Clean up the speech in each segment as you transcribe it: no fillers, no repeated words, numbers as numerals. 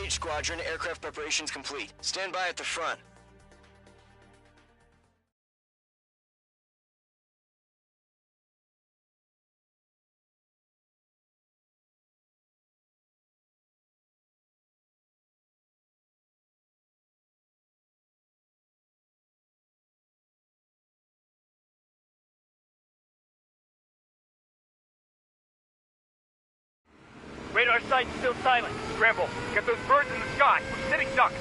Mage Squadron, aircraft preparations complete. Stand by at the front. Radar site's still silent. Scramble. Get those birds in the sky. We're sitting ducks.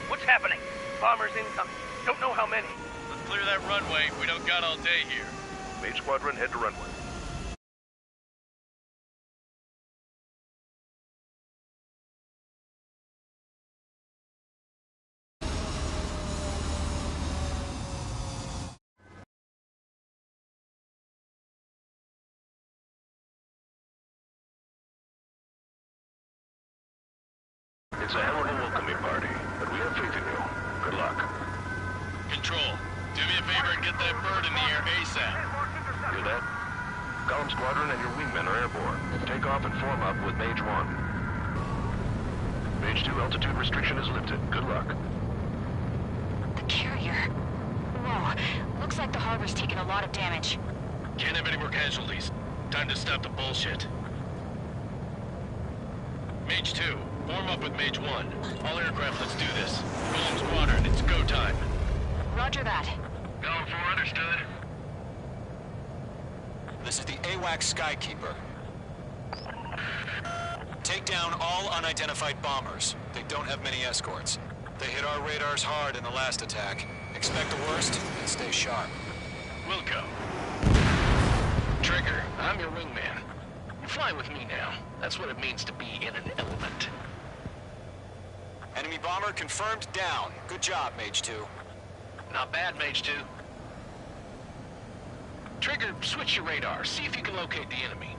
What's happening? Bombers incoming. Don't know how many. Let's clear that runway. We don't got all day here. Mage Squadron, head to runway. It's a hell of a welcoming party, but we have faith in you. Good luck. Control, do me a favor and get that bird in the air ASAP. Hear that? Column Squadron and your wingmen are airborne. Take off and form up with Mage 1. Mage 2 altitude restriction is lifted. Good luck. The carrier. Whoa. Looks like the harbor's taken a lot of damage. Can't have any more casualties. Time to stop the bullshit. Mage 2, form up with Mage 1. All aircraft, let's do this. Column Squadron, it's go time. Roger that. Going for understood. This is the AWAC Skykeeper. Take down all unidentified bombers. They don't have many escorts. They hit our radars hard in the last attack. Expect the worst and stay sharp. Wilco. Trigger, I'm your wingman. You fly with me now. That's what it means to be in an element. Enemy bomber confirmed down. Good job, Mage 2. Not bad, Mage 2. Trigger, switch your radar. See if you can locate the enemy.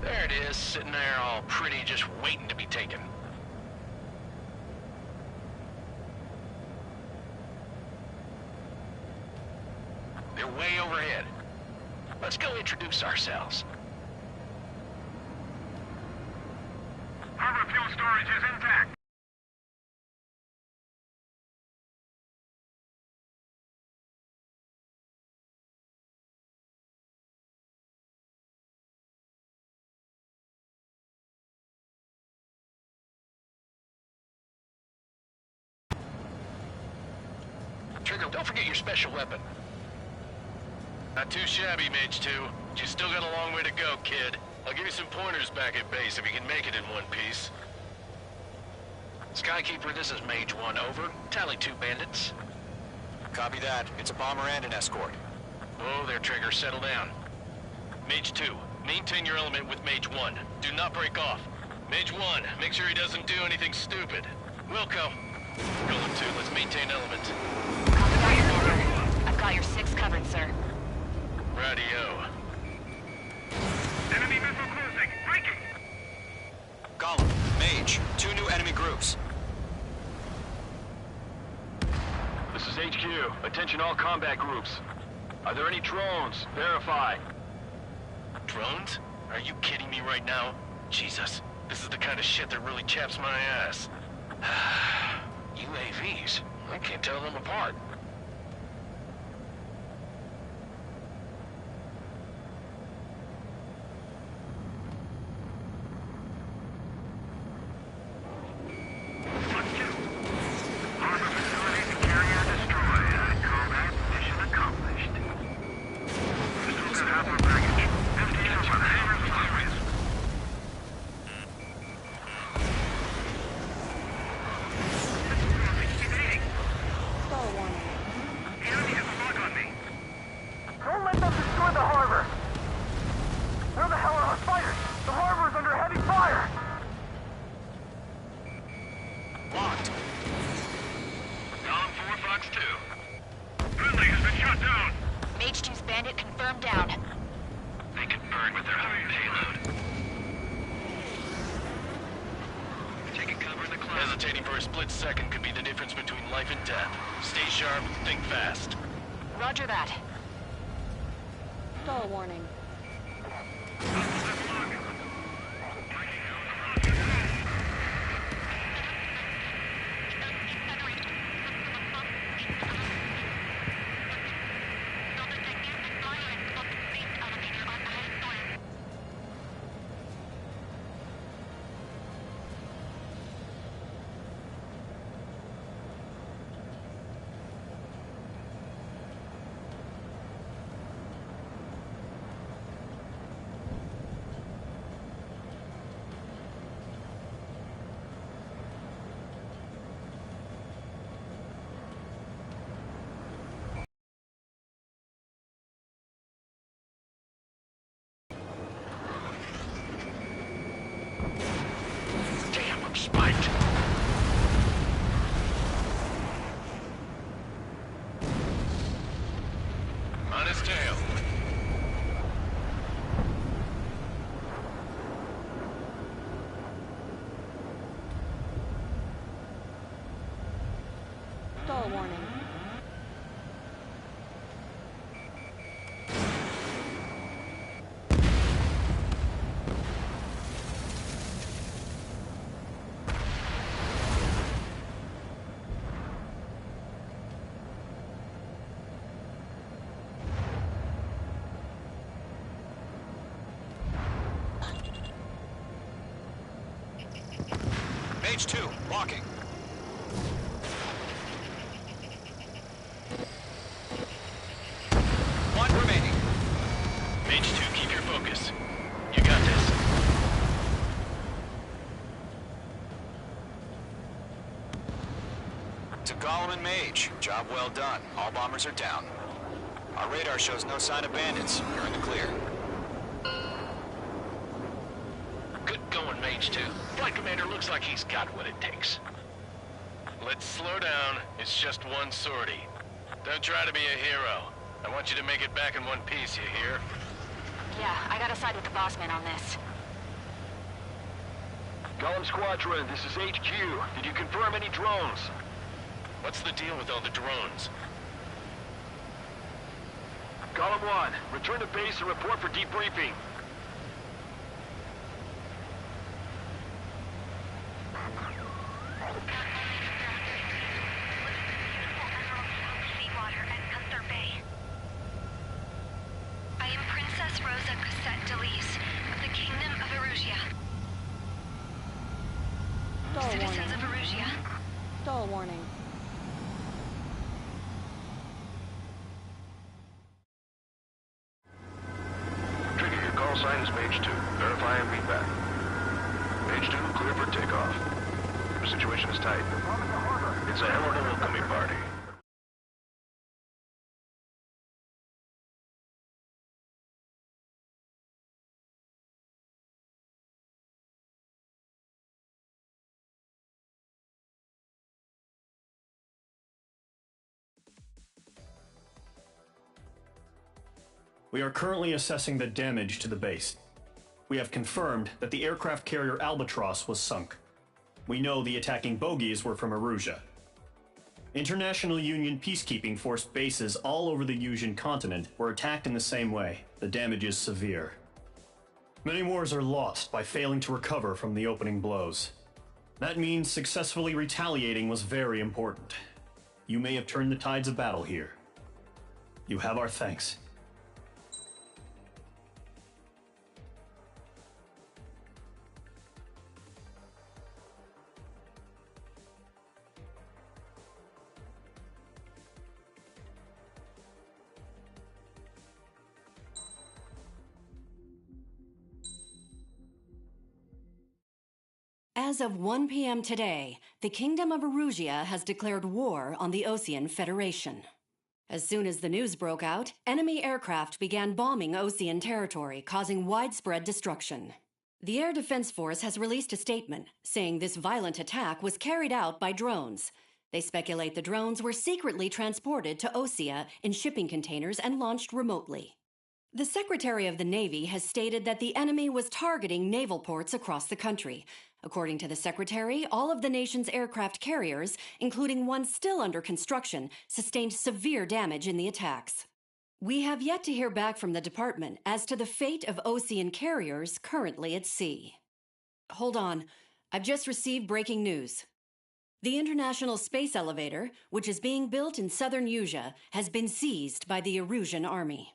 There it is, sitting there all pretty, just waiting to be taken. They're way overhead. Let's go introduce ourselves. Harbor fuel storage is intact. Trigger, don't forget your special weapon. Not too shabby, Mage 2. But you still got a long way to go, kid. I'll give you some pointers back at base if you can make it in one piece. Skykeeper, this is Mage 1, over. Tally 2 bandits. Copy that. It's a bomber and an escort. Oh, there, Trigger. Settle down. Mage 2, maintain your element with Mage 1. Do not break off. Mage 1, make sure he doesn't do anything stupid. Wilco. Golem 2, let's maintain element. Copy that, your order. I've got your 6 covered, sir. Radio. Enemy missile closing. Breaking. Gollum, Mage, 2 new enemy groups. This is HQ. Attention all combat groups. Are there any drones? Verify. Drones? Are you kidding me right now? Jesus, this is the kind of shit that really chaps my ass. UAVs? I can't tell them apart. Bandit confirmed down. They can burn with their own payload. Taking cover in the clouds. Hesitating for a split second could be the difference between life and death. Stay sharp, think fast. Roger that. Stall warning. Damn, I'm spiked. On his tail. Stall warning. Mage 2, locking. One remaining. Mage 2, keep your focus. You got this. To Gollum and Mage, job well done. All bombers are down. Our radar shows no sign of bandits. You're in the clear. Good going, Mage 2. Flight Commander looks like he's got what it takes. Let's slow down. It's just one sortie. Don't try to be a hero. I want you to make it back in one piece, you hear? Yeah, I gotta side with the boss man on this. Gollum Squadron, this is HQ. Did you confirm any drones? What's the deal with all the drones? Gollum 1, return to base and report for debriefing. I am Princess Rosa Cassette Delise of the Kingdom of Erusia. Stall Citizens of warning. Erusia, Stall warning. Trigger, your call sign is Mage 2. Verify and feedback. Mage 2, clear for takeoff. Your situation is tight. It's a hell of a welcoming party. We are currently assessing the damage to the base. We have confirmed that the aircraft carrier Albatross was sunk. We know the attacking bogies were from Erusia. International Union peacekeeping force bases all over the Yusian continent were attacked in the same way. The damage is severe. Many wars are lost by failing to recover from the opening blows. That means successfully retaliating was very important. You may have turned the tides of battle here. You have our thanks. As of 1 p.m. today, the Kingdom of Erusia has declared war on the Osean Federation. As soon as the news broke out, enemy aircraft began bombing Osean territory, causing widespread destruction. The Air Defense Force has released a statement saying this violent attack was carried out by drones. They speculate the drones were secretly transported to Osea in shipping containers and launched remotely. The Secretary of the Navy has stated that the enemy was targeting naval ports across the country. According to the Secretary, all of the nation's aircraft carriers, including one still under construction, sustained severe damage in the attacks. We have yet to hear back from the department as to the fate of Ocean carriers currently at sea. Hold on. I've just received breaking news. The International Space Elevator, which is being built in southern Usea, has been seized by the Erusian Army.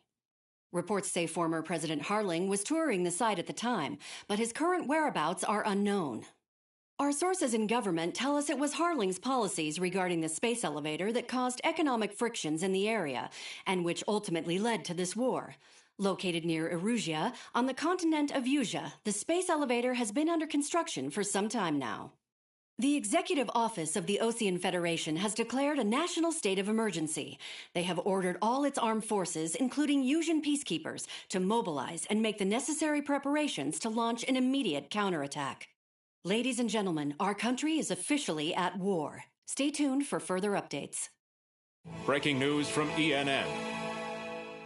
Reports say former President Harling was touring the site at the time, but his current whereabouts are unknown. Our sources in government tell us it was Harling's policies regarding the space elevator that caused economic frictions in the area, and which ultimately led to this war. Located near Erusea, on the continent of Usea, the space elevator has been under construction for some time now. The Executive Office of the Ocean Federation has declared a national state of emergency. They have ordered all its armed forces, including Usian peacekeepers, to mobilize and make the necessary preparations to launch an immediate counterattack. Ladies and gentlemen, our country is officially at war. Stay tuned for further updates. Breaking news from ENN.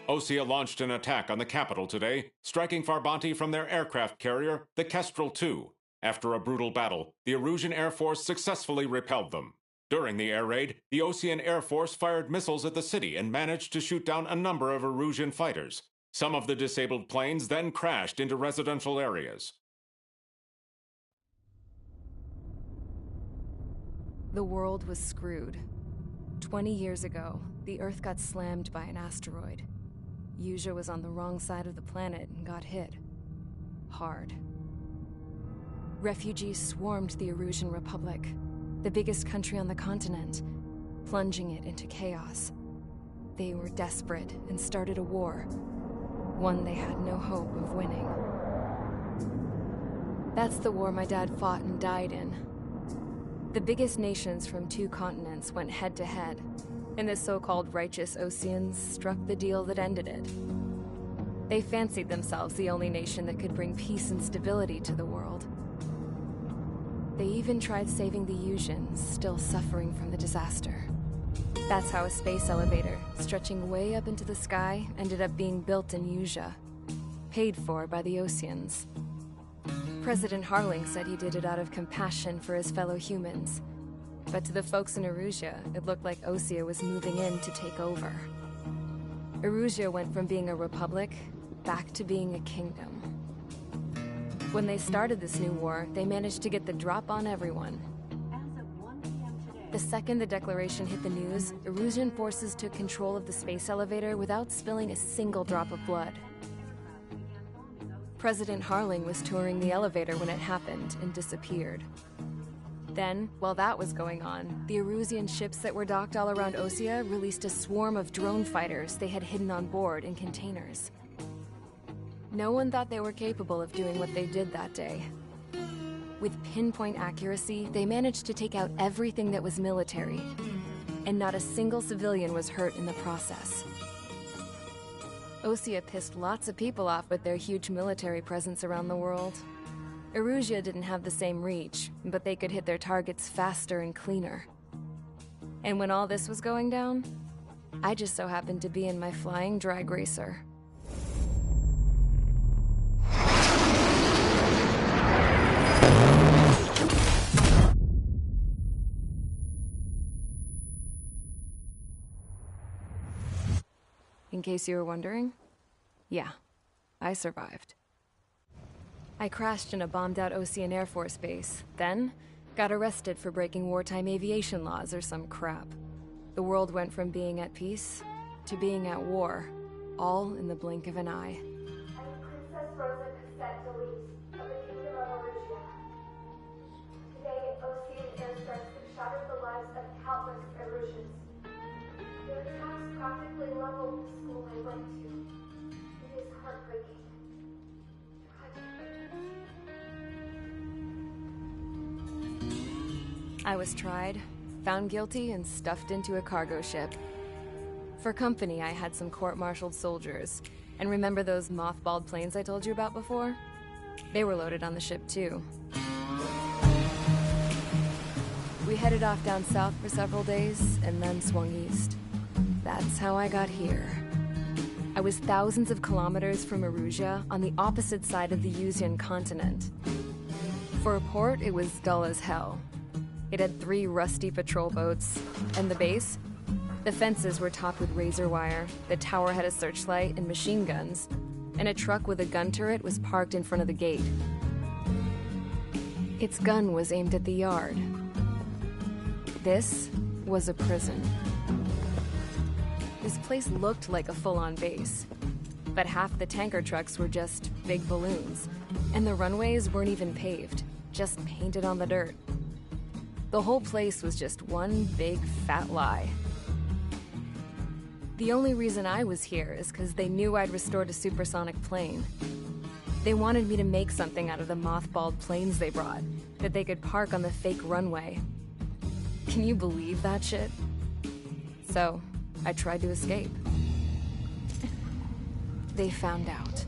Osea launched an attack on the capital today, striking Farbanti from their aircraft carrier, the Kestrel II. After a brutal battle, the Erusian Air Force successfully repelled them. During the air raid, the Ocean Air Force fired missiles at the city and managed to shoot down a number of Erusian fighters. Some of the disabled planes then crashed into residential areas. The world was screwed. 20 years ago, the Earth got slammed by an asteroid. Usea was on the wrong side of the planet and got hit. Hard. Refugees swarmed the Erusian Republic, the biggest country on the continent, plunging it into chaos. They were desperate and started a war, one they had no hope of winning. That's the war my dad fought and died in. The biggest nations from 2 continents went head-to-head, and the so-called righteous Oceans struck the deal that ended it. They fancied themselves the only nation that could bring peace and stability to the world. They even tried saving the Usians, still suffering from the disaster. That's how a space elevator, stretching way up into the sky, ended up being built in Usea, paid for by the Oceans. President Harling said he did it out of compassion for his fellow humans. But to the folks in Erusea, it looked like Osea was moving in to take over. Erusea went from being a republic back to being a kingdom. When they started this new war, they managed to get the drop on everyone. The second the declaration hit the news, Erusian forces took control of the space elevator without spilling a single drop of blood. President Harling was touring the elevator when it happened and disappeared. Then, while that was going on, the Erusian ships that were docked all around Osea released a swarm of drone fighters they had hidden on board in containers. No one thought they were capable of doing what they did that day. With pinpoint accuracy, they managed to take out everything that was military, and not a single civilian was hurt in the process. Osea pissed lots of people off with their huge military presence around the world. Erusea didn't have the same reach, but they could hit their targets faster and cleaner. And when all this was going down, I just so happened to be in my flying drag racer. In case you were wondering, yeah, I survived. I crashed in a bombed-out Ocean Air Force base, then got arrested for breaking wartime aviation laws or some crap. The world went from being at peace to being at war, all in the blink of an eye. I'm Princess Rosa of the Kingdom of Erusea. Today, Ocean airstrikes have shattered the lives of countless Erusians. Their attacks practically leveled the school I went to. It is heartbreaking. I was tried, found guilty, and stuffed into a cargo ship. For company, I had some court-martialed soldiers. And remember those mothballed planes I told you about before? They were loaded on the ship, too. We headed off down south for several days, and then swung east. That's how I got here. I was thousands of kilometers from Erusea, on the opposite side of the Usian continent. For a port, it was dull as hell. It had 3 rusty patrol boats, and the base? The fences were topped with razor wire, the tower had a searchlight and machine guns, and a truck with a gun turret was parked in front of the gate. Its gun was aimed at the yard. This was a prison. This place looked like a full-on base, but half the tanker trucks were just big balloons, and the runways weren't even paved, just painted on the dirt. The whole place was just one big fat lie. The only reason I was here is because they knew I'd restored a supersonic plane. They wanted me to make something out of the mothballed planes they brought, that they could park on the fake runway. Can you believe that shit? So, I tried to escape. They found out,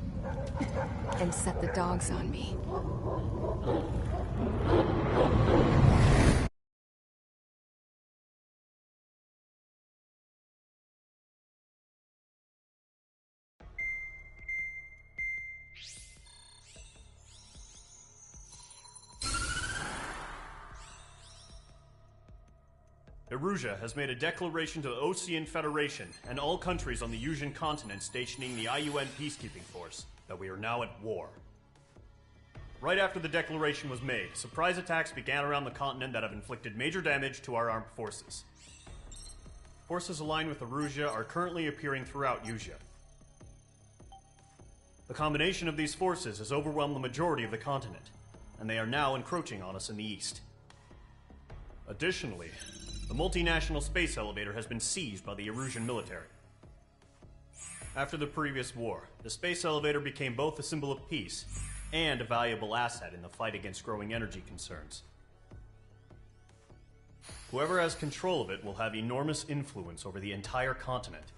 and set the dogs on me. Erusia has made a declaration to the Ocean Federation and all countries on the Usian continent stationing the IUN peacekeeping force that we are now at war. Right after the declaration was made, surprise attacks began around the continent that have inflicted major damage to our armed forces. Forces aligned with Erusia are currently appearing throughout Usia. The combination of these forces has overwhelmed the majority of the continent, and they are now encroaching on us in the east. Additionally, the multinational space elevator has been seized by the Erusian military. After the previous war, the space elevator became both a symbol of peace and a valuable asset in the fight against growing energy concerns. Whoever has control of it will have enormous influence over the entire continent.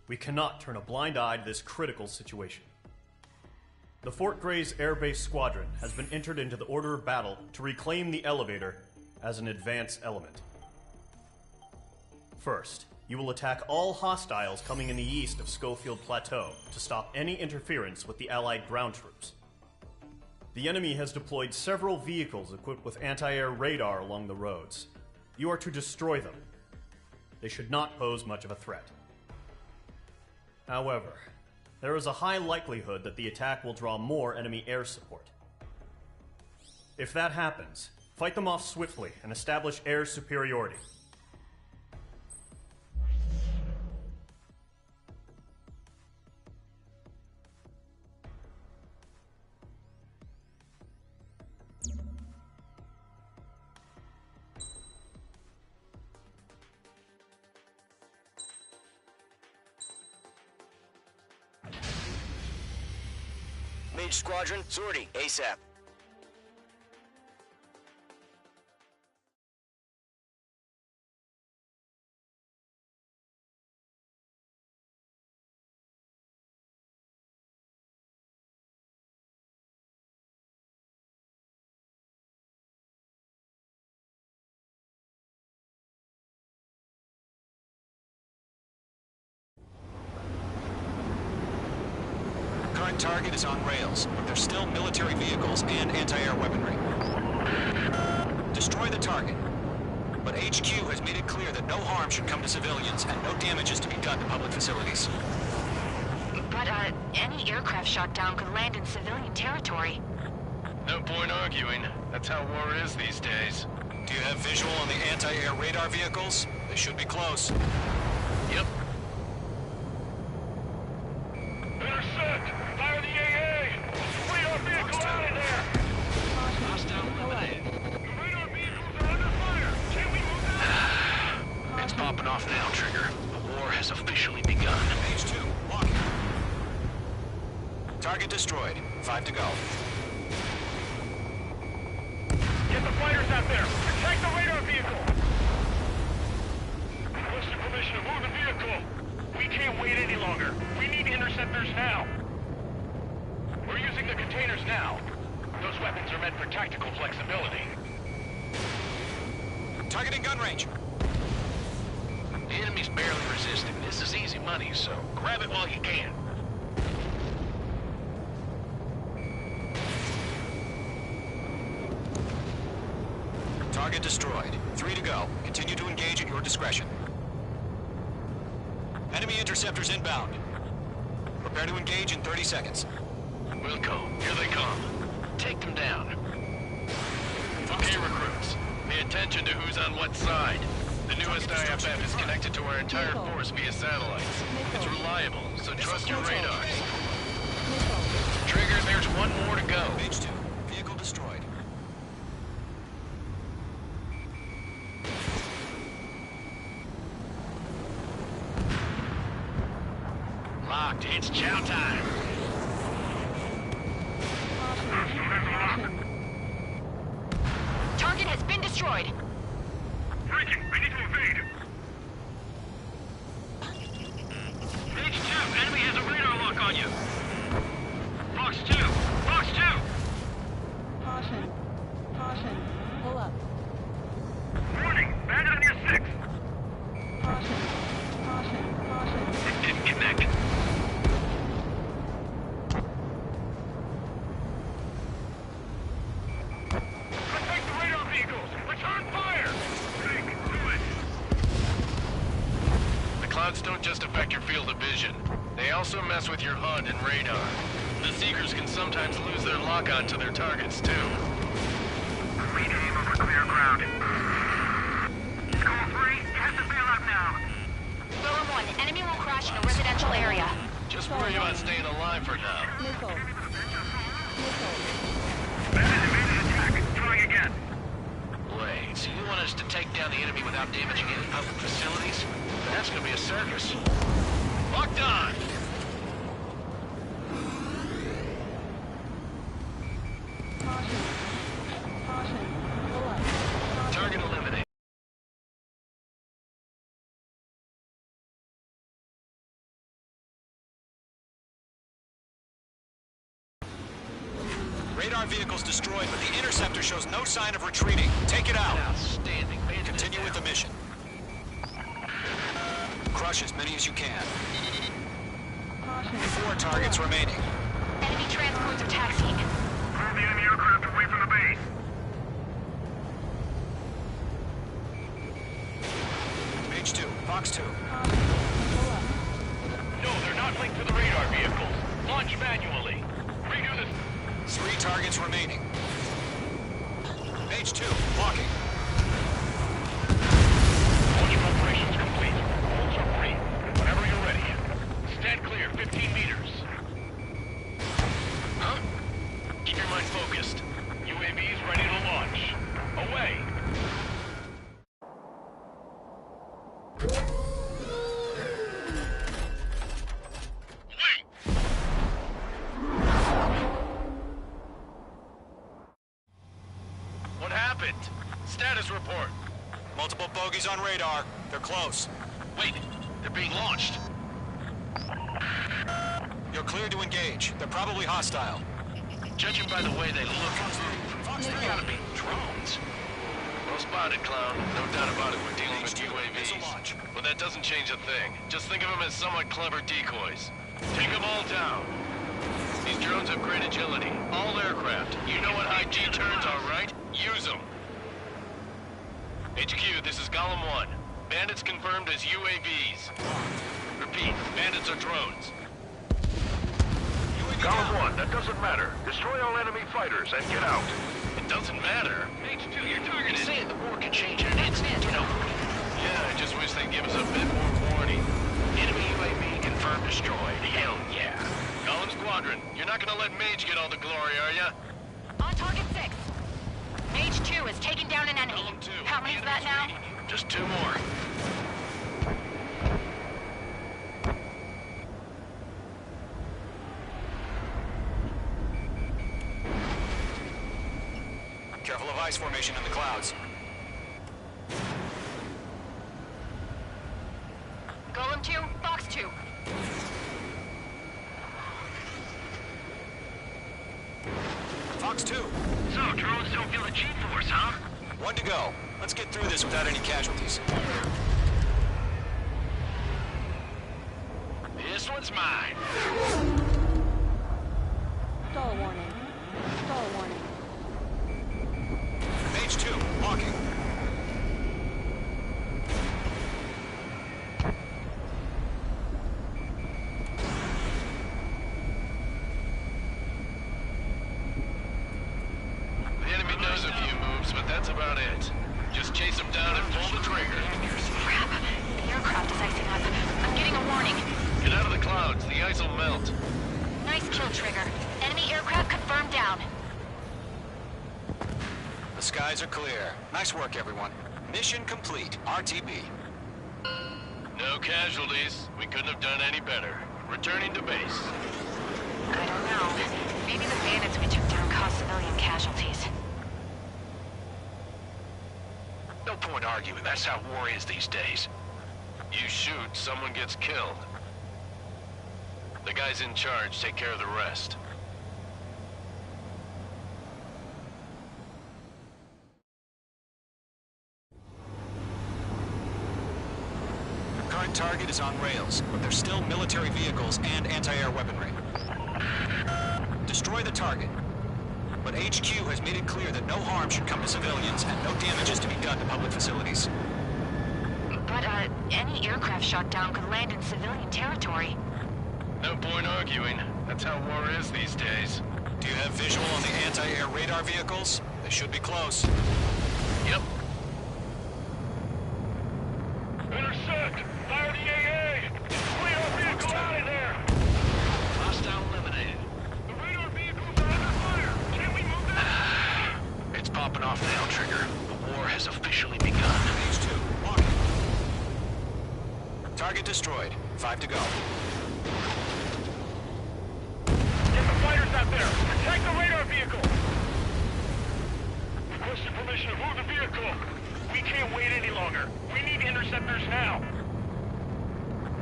We cannot turn a blind eye to this critical situation. The Fort Gray's Air Base Squadron has been entered into the order of battle to reclaim the elevator as an advance element. First, you will attack all hostiles coming in the east of Schofield Plateau to stop any interference with the Allied ground troops. The enemy has deployed several vehicles equipped with anti-air radar along the roads. You are to destroy them. They should not pose much of a threat. However, there is a high likelihood that the attack will draw more enemy air support. If that happens, fight them off swiftly and establish air superiority. Mage Squadron, sortie, ASAP. Current target is on rails, but there's still military vehicles and anti-air weaponry. Destroy the target. But HQ has made it clear that no harm should come to civilians and no damage is to be done to public facilities. But, any aircraft shot down could land in civilian territory. No point arguing. That's how war is these days. Do you have visual on the anti-air radar vehicles? They should be close. Yep. Intercept! Fire the AA! Flee our vehicle out of there! Hostile eliminated. The radar vehicles are under fire! Can we move out? It's popping off now, Trigger. The war has officially begun. Page 2, lock. Target destroyed. 5 to go. Get the fighters out there! Protect the radar vehicle! Requesting permission to move the vehicle! We can't wait any longer. We need interceptors now. We're using the containers now. Those weapons are meant for tactical flexibility. Targeting gun range. The enemy's barely resisting. This is easy money, so grab it while you can. target destroyed. 3 to go. Continue to engage at your discretion. Enemy interceptors inbound. Prepare to engage in 30 seconds. Wilco, here they come. Take them down. Okay, recruits. Pay attention to who's on what side. The newest IFF is connected to our entire force via satellites. It's reliable, so trust your radars. Trigger, there's one more to go. Mage 2, vehicle destroyed. Locked, it's chow time. Target has been destroyed. Breaking, we need to evade. Mage 2, enemy has a radar lock on you. Fox 2, Fox 2. Caution. Caution. Pull up. Warning, bandit on your 6. Caution. Caution. Caution. It didn't connect. Protect the radar vehicles. Return fire. Break, do it. The clouds don't just affect your field of vision. They also mess with your HUD and radar. The Seekers can sometimes lose their lock-on to their targets, too. Read aim over clear ground. Skull 3, has to bail out now. Rowan 1, enemy will crash in a residential area. Just worry about staying alive for now. Missile. Missile. Bandit evaded attack. Trying again. Wait, so you want us to take down the enemy without damaging any public facilities? That's gonna be a circus. Locked on! Caution. Caution. Pull up. Caution. Target eliminated. Radar vehicle's destroyed, but the interceptor shows no sign of retreating. Take it out. Outstanding. Continue with the mission. Crush as many as you can. Caution. 4 targets remaining. Enemy transports are taxiing. Move the enemy aircraft away from the base. Mage 2, Fox 2. Caution. Pull up. No, they're not linked to the radar vehicles. Launch manually. Redo this. 3 targets remaining. Mage 2, blocking. Launch preparations complete. Holds are free. Whenever you're ready. Stand clear, 15 meters. Huh? Keep your mind focused. UAVs ready to launch. Away. What happened? Status report. Multiple bogies on radar. They're close. Wait, they're being launched. You're cleared to engage. They're probably hostile. Judging by the way they look and move, they gotta be drones. Well spotted, clown. No doubt about it, we're dealing with UAVs. But that doesn't change a thing. Just think of them as somewhat clever decoys. Take them all down. These drones have great agility. All aircraft. You know what high G turns are, right? Use them. HQ, this is Golem 1. Bandits confirmed as UAVs. Repeat, bandits are drones. Golem 1, that doesn't matter. Destroy all enemy fighters and get out. It doesn't matter. Mage 2, you're targeted. Say the war can change in an instant, you know. Yeah, I just wish they'd give us a bit more warning. Enemy UAV confirmed destroyed. Hell yeah. Golem Squadron, you're not gonna let Mage get all the glory, are ya? On target 6. Mage 2 has taken down an enemy. Golem 2. How many is that now? Just 2 more. Careful of ice formation in the clouds. Golem 2, Fox 2. Fox 2. So, drones don't feel the G-force, huh? 1 to go. Let's get through this without any casualties. This one's mine. Stall warning. Stall warning. Mage 2, blocking. That's about it. Just chase them down and pull the trigger. Crap. The aircraft is icing up. I'm getting a warning. Get out of the clouds. The ice will melt. Nice kill, Trigger. Enemy aircraft confirmed down. The skies are clear. Nice work, everyone. Mission complete. RTB. No casualties. We couldn't have done any better. Returning to base. I don't know. Maybe the bandits we took down caused civilian casualties. No point arguing. That's how war is these days. You shoot, someone gets killed. The guys in charge take care of the rest. The current target is on rails, but there's still military vehicles and anti-air weaponry. Destroy the target. But HQ has made it clear that no harm should come to civilians and no damage is to be done to public facilities. But, any aircraft shot down could land in civilian territory. No point arguing. That's how war is these days. Do you have visual on the anti-air radar vehicles? They should be close. Yep. Intercept! Fire the AA! Clear our vehicle out of there! Hostile eliminated. The radar vehicle's under fire! Can we move that? It's popping off now, Trigger. The war has officially begun. Phase 2, walking. Target destroyed. 5 to go. Get the fighters out there! Protect the radar vehicle! Requesting permission to move the vehicle! We can't wait any longer. We need interceptors now.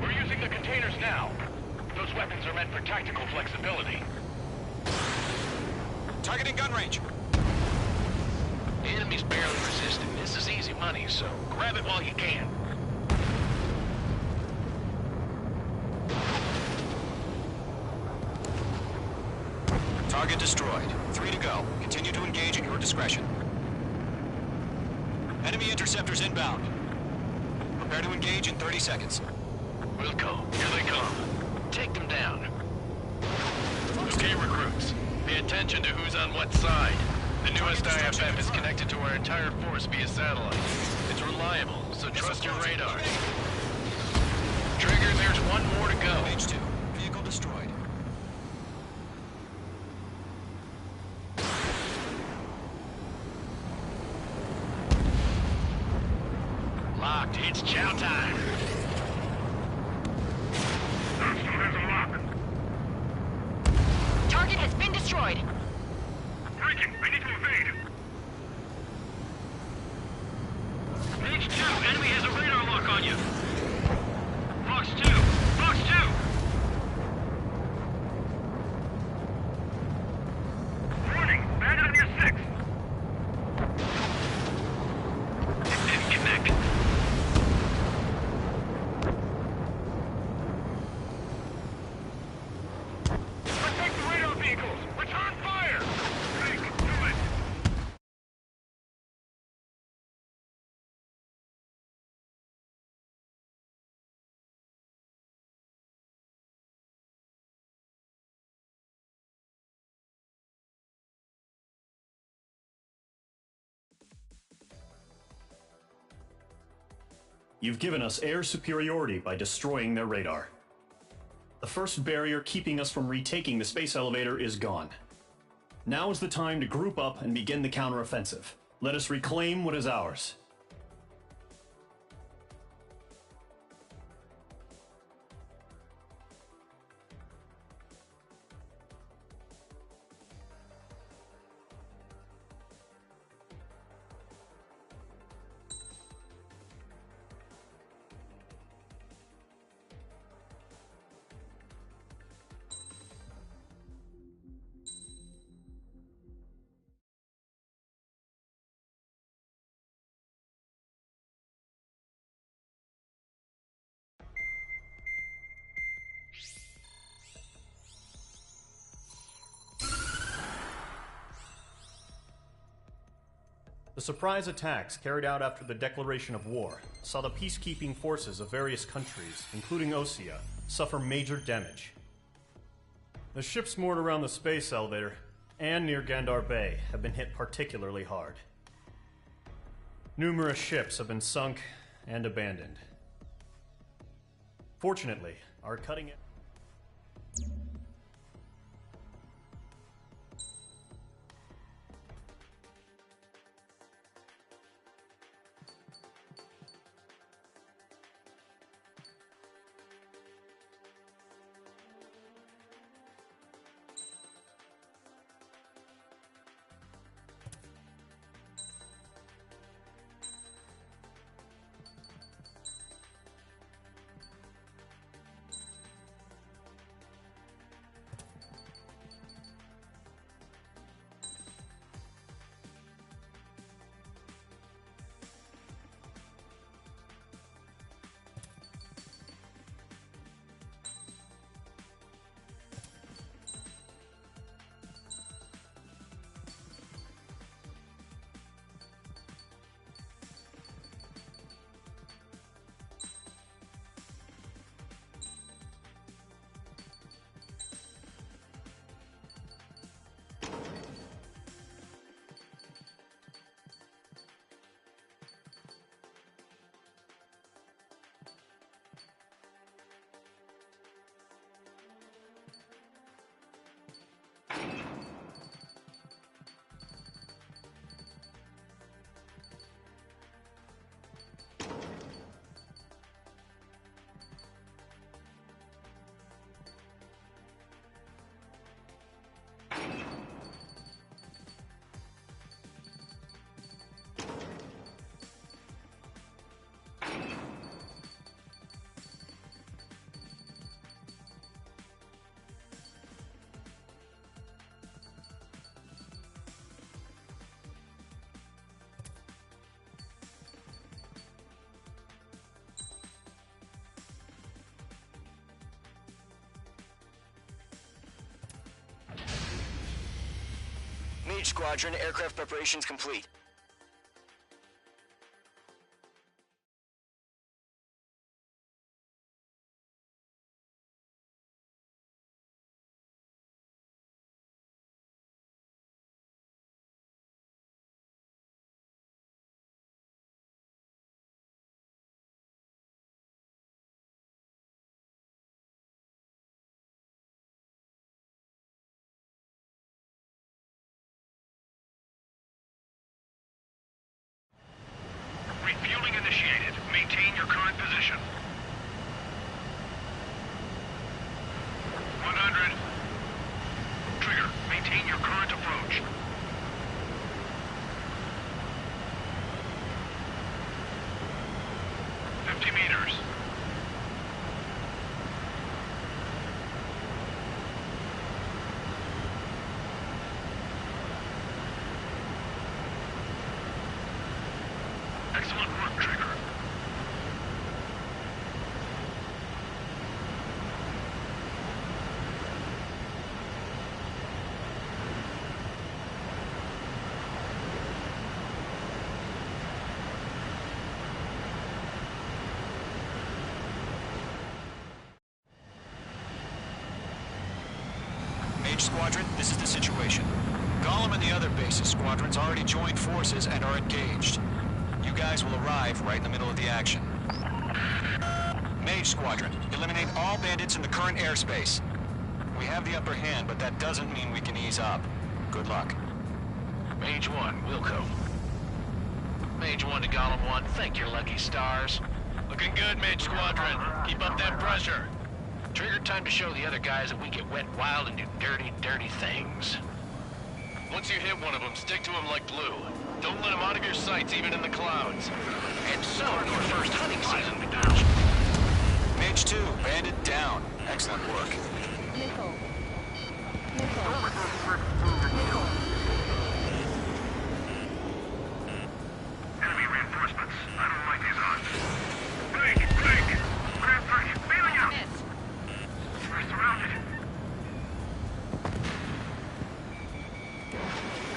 We're using the containers now. Those weapons are meant for tactical flexibility. Targeting gun range. The enemy's barely resisting. This is easy money, so grab it while you can. Target destroyed. 3 to go. Continue to engage at your discretion. Enemy interceptors inbound. Prepare to engage in 30 seconds. Wilco, here they come. Take them down. Okay, recruits. Pay attention to who's on what side. The newest IFF is connected to our entire force via satellite. It's reliable, so trust your radars. Trigger, there's one more to go. Page 2. Vehicle destroyed. Locked. It's chow time. Target has been destroyed. Breaking! I need to evade! Page 2, enemy has a radar lock on you. Fox 2! Fox 2! Warning! Bandit on your 6! It didn't connect. Protect the radar vehicles! Return fire! Break! Do it! You've given us air superiority by destroying their radar. The first barrier keeping us from retaking the space elevator is gone. Now is the time to group up and begin the counteroffensive. Let us reclaim what is ours. The surprise attacks carried out after the declaration of war saw the peacekeeping forces of various countries, including Osea, suffer major damage. The ships moored around the space elevator and near Gandar Bay have been hit particularly hard. Numerous ships have been sunk and abandoned. Fortunately, our cutting-edge... Mage Squadron, aircraft preparations complete. Refueling initiated. Maintain your current position. 100. Trigger, maintain your current approach. 50 meters. Excellent work, Trigger. Mage Squadron, this is the situation. Gollum and the other bases squadrons already joined forces and are engaged. You guys will arrive right in the middle of the action. Mage Squadron, eliminate all bandits in the current airspace. We have the upper hand, but that doesn't mean we can ease up. Good luck. Mage 1, Wilco. Mage 1 to Gollum 1, thank your lucky stars. Looking good, Mage Squadron. Keep up that pressure. Trigger, time to show the other guys that we get wet wild and do dirty, dirty things. Once you hit one of them, stick to them like glue. Don't let them out of your sights, even in the clouds. And so, your first hunting season begins. Mage 2, bandit down. Excellent work. Nickel. Nickel. Enemy reinforcements. I don't like these odds. Break! Grab break! Feeling out! We're surrounded.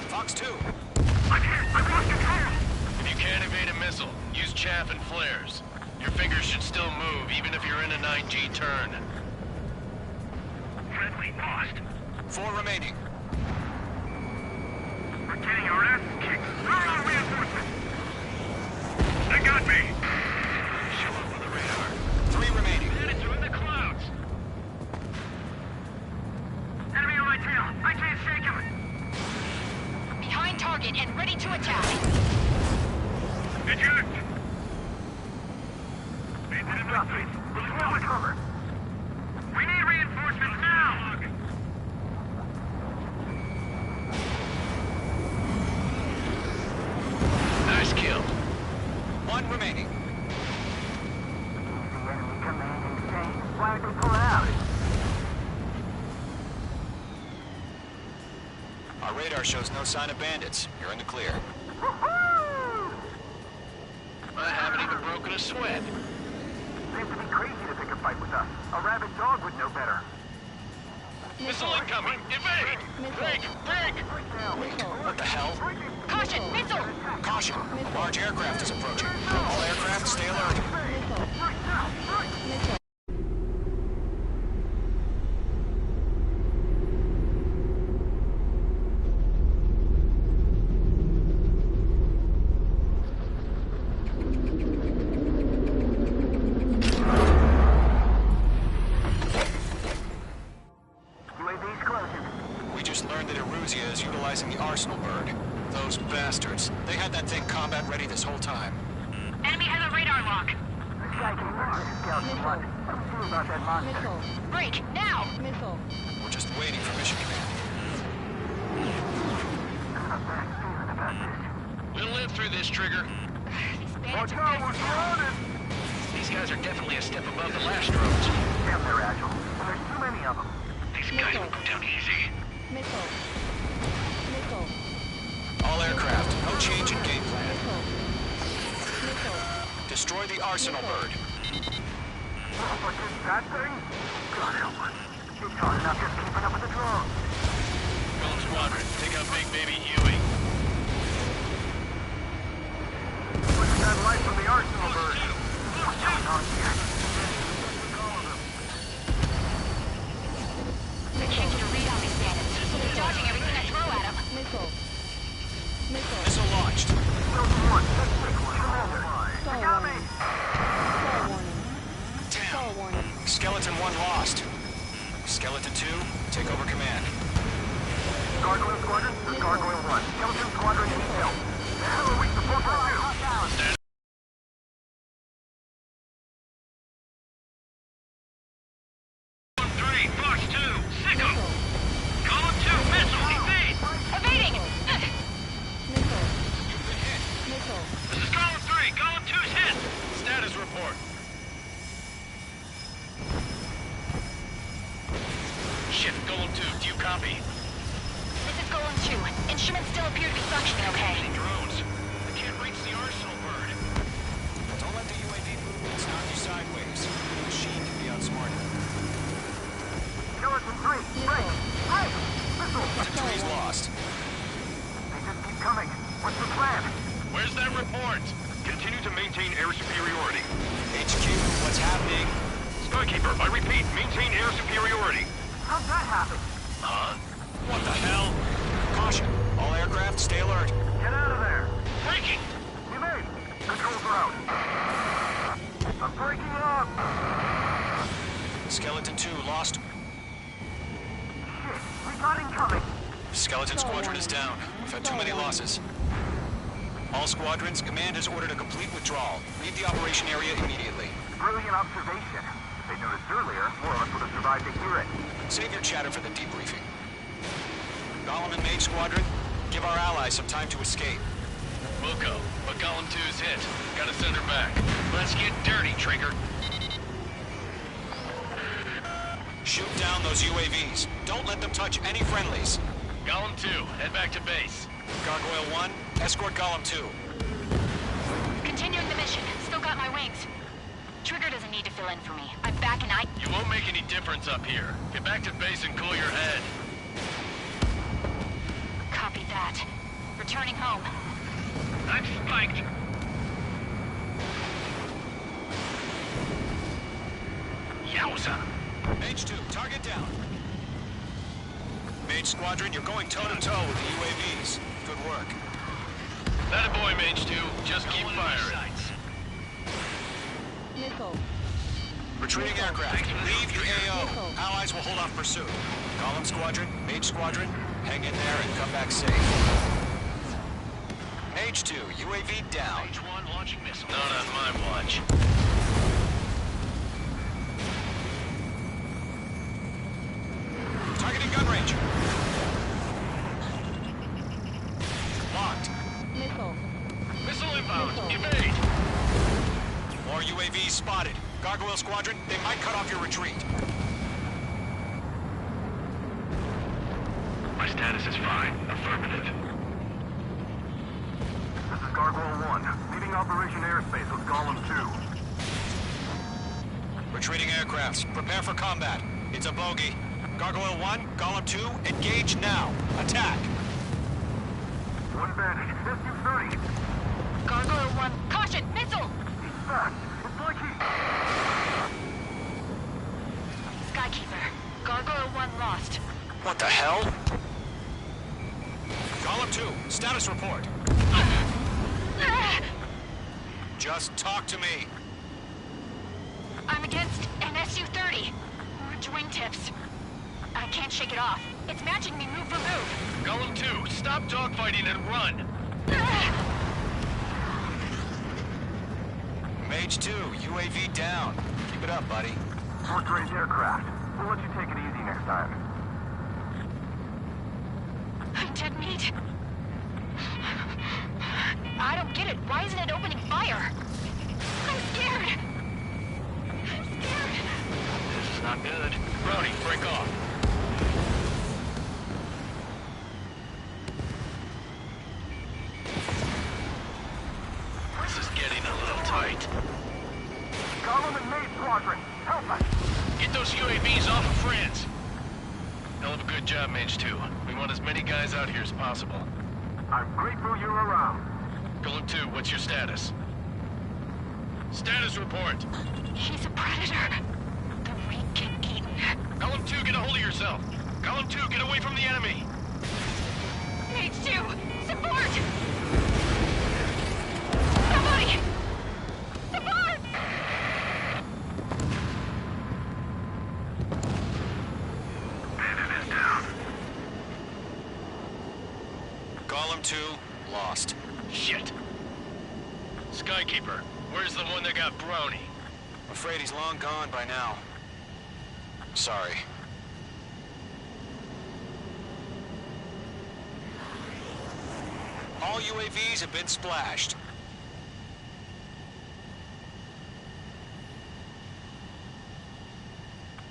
Fox 2. I've lost control! If you can't evade a missile, use chaff and flares. Your fingers should still move, even if you're in a 9G turn. Friendly lost. 4 remaining. We're getting our ass kicked. Throw out reinforcements! got me! Show up on the radar. 3 remaining. Bandits are in the clouds! Enemy on my tail! I can't shake him! Behind target and ready to attack. Eject! Maintain in my face. We'll go with cover. We need reinforcements now! Nice kill. 1 remaining. The enemy commanding saying, why would they pull out? Our radar shows no sign of bandits. You're in the clear. I haven't even broken a sweat. Seems to be crazy to pick a fight with us. A rabid dog would know better. Missile incoming! Evade! Break! Break! What the hell? Caution, missile! Caution! A large aircraft is approaching. All aircraft, stay alert. UAV's closing. We just learned that Eruzia is utilizing the Arsenal bird. Those bastards. They had that thing combat ready this whole time. Enemy has a radar lock. This guy can work. Scout squad. Let's see about that monster. Missile. Break, now! Missile. We're just waiting for mission command. A bad feeling about this. We'll live through this, Trigger. These bandits Watch are out, we're surrounded! These guys are definitely a step above the last drones. Damn, they're agile. And there's too many of them. These guys will go down easy. Missile. Missile. All aircraft, no change in game plan. Missile. Missile. Destroy the Arsenal bird. But this that thing? God help us. It's hard enough just keeping up with the drones. Golem Squadron, take out Big Baby Huey. What's the satellite from the Arsenal bird? What's going on here? I can't get a read on these bandits. They're dodging everything I throw at them. Missile. Missile. Missile launched. Building one, let's take one. Commander. Stall They got me! warning. Stall warning. Damn. Stall warning. Skeleton 1 lost. Skeleton 2, take over command. Gargoyle Squadron, this is Gargoyle 1. Skeleton Squadron intel. The hell are we supposed to do? Three, Fox 2, sick 'em! Column 2, missile, evade! Evading! Missile. Missile. This is Column 3, Column 2's hit! Status report. Shit, Golem 2, do you copy? This is Golem 2. Instruments still appear to be functioning okay. Drones. I can't reach the Arsenal bird. Don't let the UAV movements knock you sideways. The machine can be outsmarted. Skeleton 3, break! Hey! Missile! Skeleton 3's lost. They just keep coming. What's the plan? Where's that report? Continue to maintain air superiority. HQ, what's happening? Skykeeper, I repeat, maintain air superiority. How'd that happen? Huh? What the hell? Caution. All aircraft, stay alert. Get out of there! Breaking! Evade! Controls are out. I'm breaking up! Skeleton 2 lost. Shit, we got incoming! Skeleton Squadron is down. We've had too many losses. All squadrons, command has ordered a complete withdrawal. Leave the operation area immediately. Brilliant observation. If they noticed earlier, more of us would have survived to hear it. Save your chatter for the debriefing. Golem and Mage Squadron, give our allies some time to escape. We'll go, but Golem 2's hit. Gotta send her back. Let's get dirty, Trigger. Shoot down those UAVs. Don't let them touch any friendlies. Golem 2, head back to base. Gargoyle 1, escort Golem 2. Continuing the mission. Still got my wings. Trigger doesn't need to fill in for me. I'm back and I... You won't make any difference up here. Get back to base and cool your head. Copy that. Returning home. I'm spiked! Yowza! Mage 2, target down. Mage Squadron, you're going toe-to-toe with the UAVs. Good work. That a boy, Mage 2. Just keep firing. Nickel. Retreating aircraft, leave the AO. Nickel. Allies will hold off pursuit. Golem Squadron, Mage Squadron, hang in there and come back safe. Mage 2, UAV down. Mage 1 launching missile. Not on my watch. Targeting gun range. Locked. Nickel. Missile inbound. Nickel. Evade. More UAVs spotted. Gargoyle Squadron, they might cut off your retreat. My status is fine. Affirmative. This is Gargoyle 1, leaving Operation Airspace with Golem 2. Retreating aircrafts, prepare for combat. It's a bogey. Gargoyle 1, Golem 2, engage now. Attack. One bandit, SU-30. Gargoyle 1, caution, missile! He's fast. It's like he... Skykeeper, Gargoyle 1 lost. What the hell? Golem 2, status report. Just talk to me. I'm against an SU-30. Orange wingtips. I can't shake it off. It's matching me move for move. Golem 2, stop dogfighting and run. Mage 2, UAV down. Keep it up, buddy. Short-range aircraft. We'll let you take it easy next time. I'm dead meat. I don't get it. Why isn't it opening fire? I'm scared. I'm scared. This is not good. Brody, break off. This is getting a little tight. Golem and Mage Squadron, help us! Get those UAVs off of France. Hell of a good job, Mage 2. We want as many guys out here as possible. I'm grateful you're around. Golem 2, what's your status? Status report. He's a predator. The weak get eaten. Golem 2, get a hold of yourself. Golem 2, get away from the enemy. Mage 2, support! Somebody! Support! Bandit is down. Golem 2, lost. Shit. Skykeeper, where's the one that got Brownie? Afraid he's long gone by now. Sorry. All UAVs have been splashed.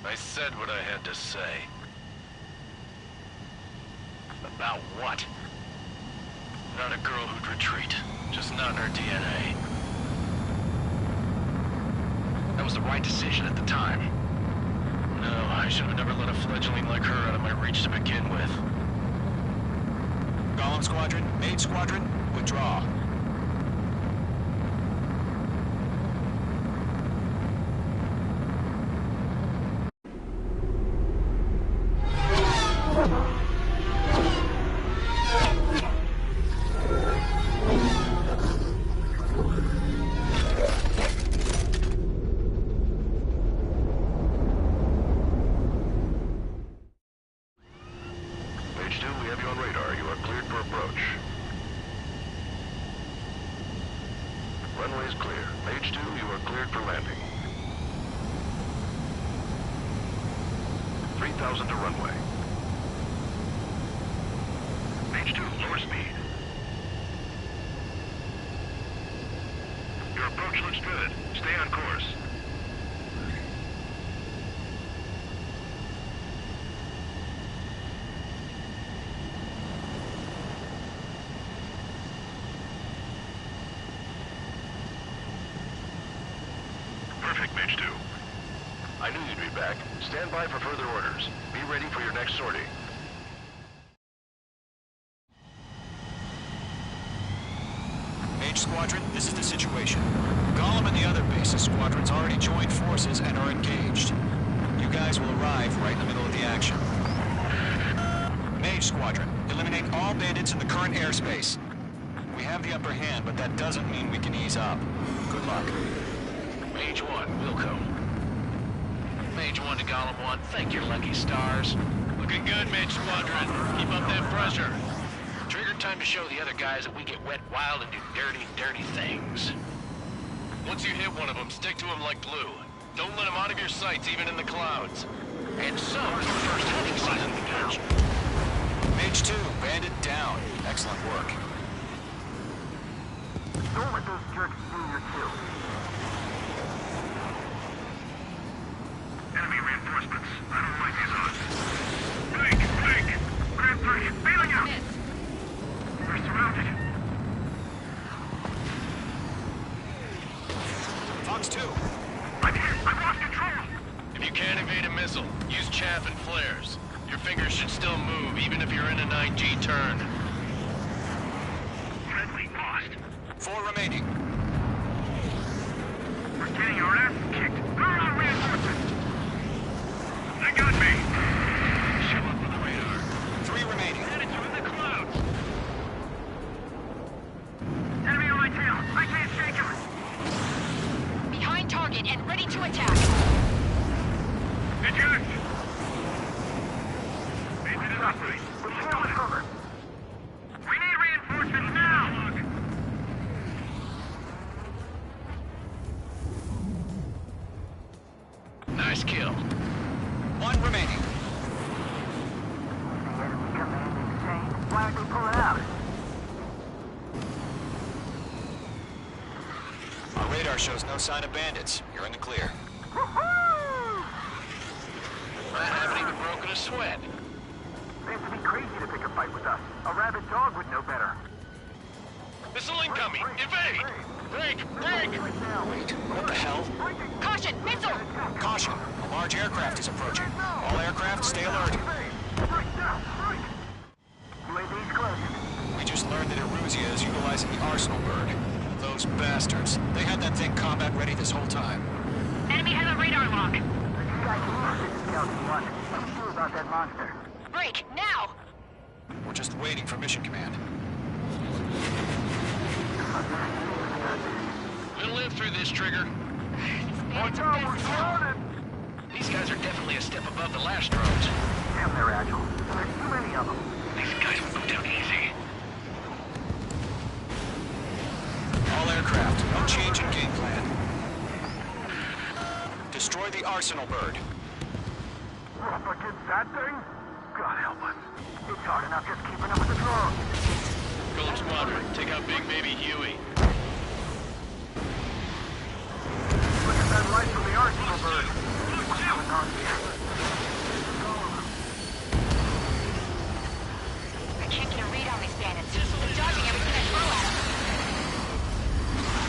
I said what I had to say. About what? Not a girl who'd retreat. Just not in her DNA. That was the right decision at the time. No, I should have never let a fledgling like her out of my reach to begin with. Golem Squadron, Mage Squadron, withdraw. Mage 2, we have you on radar. You are cleared for approach. Runway is clear. Mage 2, you are cleared for landing. 3,000 to runway. Mage 2, lower speed. Your approach looks good. Stay on course. Perfect, Mage 2. I knew you'd be back. Stand by for further orders. Be ready for your next sortie. Mage Squadron, this is the situation. Golem and the other bases squadrons already joined forces and are engaged. You guys will arrive right in the middle of the action. Mage Squadron, eliminate all bandits in the current airspace. We have the upper hand, but that doesn't mean we can ease up. Good luck. Mage 1, Wilco. Mage 1 to Golem 1, thank your lucky stars. Looking good, Mage Squadron. Keep up that pressure. Trigger, time to show the other guys that we get wet wild and do dirty, dirty things. Once you hit one of them, stick to them like glue. Don't let them out of your sights, even in the clouds. And so is your first hunting season begins. Mage 2, bandit down. Excellent work. Don't let those jerks steal your kill. Enemy reinforcements. I don't like these odds. Blake! Grab 3! Bailing out! We're surrounded. Fox 2. I'm hit! I've lost control! If you can't evade a missile, use chaff and flares. Your fingers should still move, even if you're in a 9G turn. Friendly lost. 4 remaining. We're getting our ass kicked. Throw out reinforcements! They got me! Show up on the radar. 3 remaining. Bandits are in the clouds! Enemy on my tail! I can't shake him! Behind target and ready to attack. Eject! Bandit is up. We're falling cover. We need reinforcements now! Nice kill. 1 remaining. The enemy command insane. Why aren't they pulling out? Our radar shows no sign of bandits. You're in the clear. I haven't even broken a sweat. They have to be crazy to pick a fight with us. A rabid dog would know better. Missile incoming! Evade! Break! Wait, what the hell? Caution, missile! Caution! A large aircraft is approaching. All aircraft, stay alert. UAV's close. We just learned that Eruzia is utilizing the Arsenal bird. Those bastards. They had that thing combat ready this whole time. Enemy has a radar lock. You guys can use Scout 1. What do you do about that monster? Break, now! We're just waiting for mission command. We'll live through this, Trigger. Bandits are fast now. These guys are definitely a step above the last drones. Damn, they're agile. There's too many of them. These guys will go down easy. All aircraft, no change in game plan. Destroy the Arsenal bird. Up against that thing? God help us. It's hard enough just keeping up with the drones. Golem Squadron, take out Big Baby Huey. Look at that light from the Arsenal bird. What's going on here? I can't get a read on these bandits. They're dodging everything I throw at them.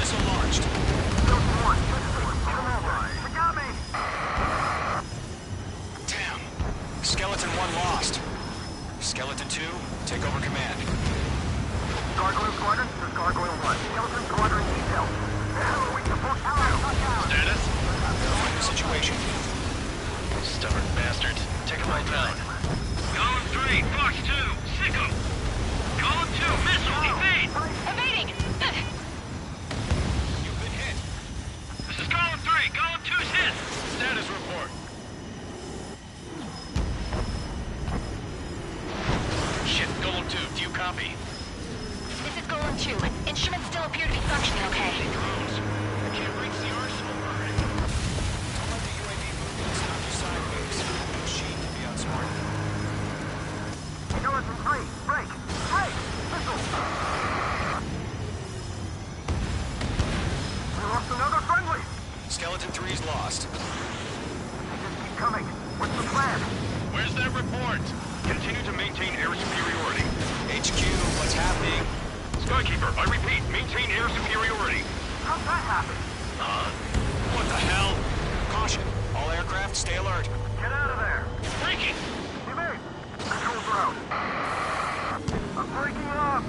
Missile launched. Built one. Come over. They got me. Damn. Skeleton 1 lost. Skeleton 2, take over command. Gargoyle Squadron, this is Gargoyle 1. Skeleton Squadron detail. The hell are we supposed to do? Status? Find the situation. Stubborn bastards. Take them all down. Column 3, Fox 2, sick 'em. Column 2, missile, evade. Evading! You've been hit. This is Column 3, Column 2's hit. Status report. Shit, Golem 2, do you copy? This is Golem 2. Instruments still appear to be functioning okay. Drones. I can't reach the Arsenal bird. Don't let the UAV movements knock you sideways. The machine can be outsmarted. Skeleton 3, break. Break! Missile! We lost another friendly! Skeleton 3's lost. They just keep coming. What's the plan? Where's that report? Continue to maintain air superiority. HQ, what's happening? Skykeeper, I repeat, maintain air superiority. How'd that happen? What the hell? Caution. All aircraft, stay alert. Get out of there! Breaking! Evade! Controls are out. I'm breaking up!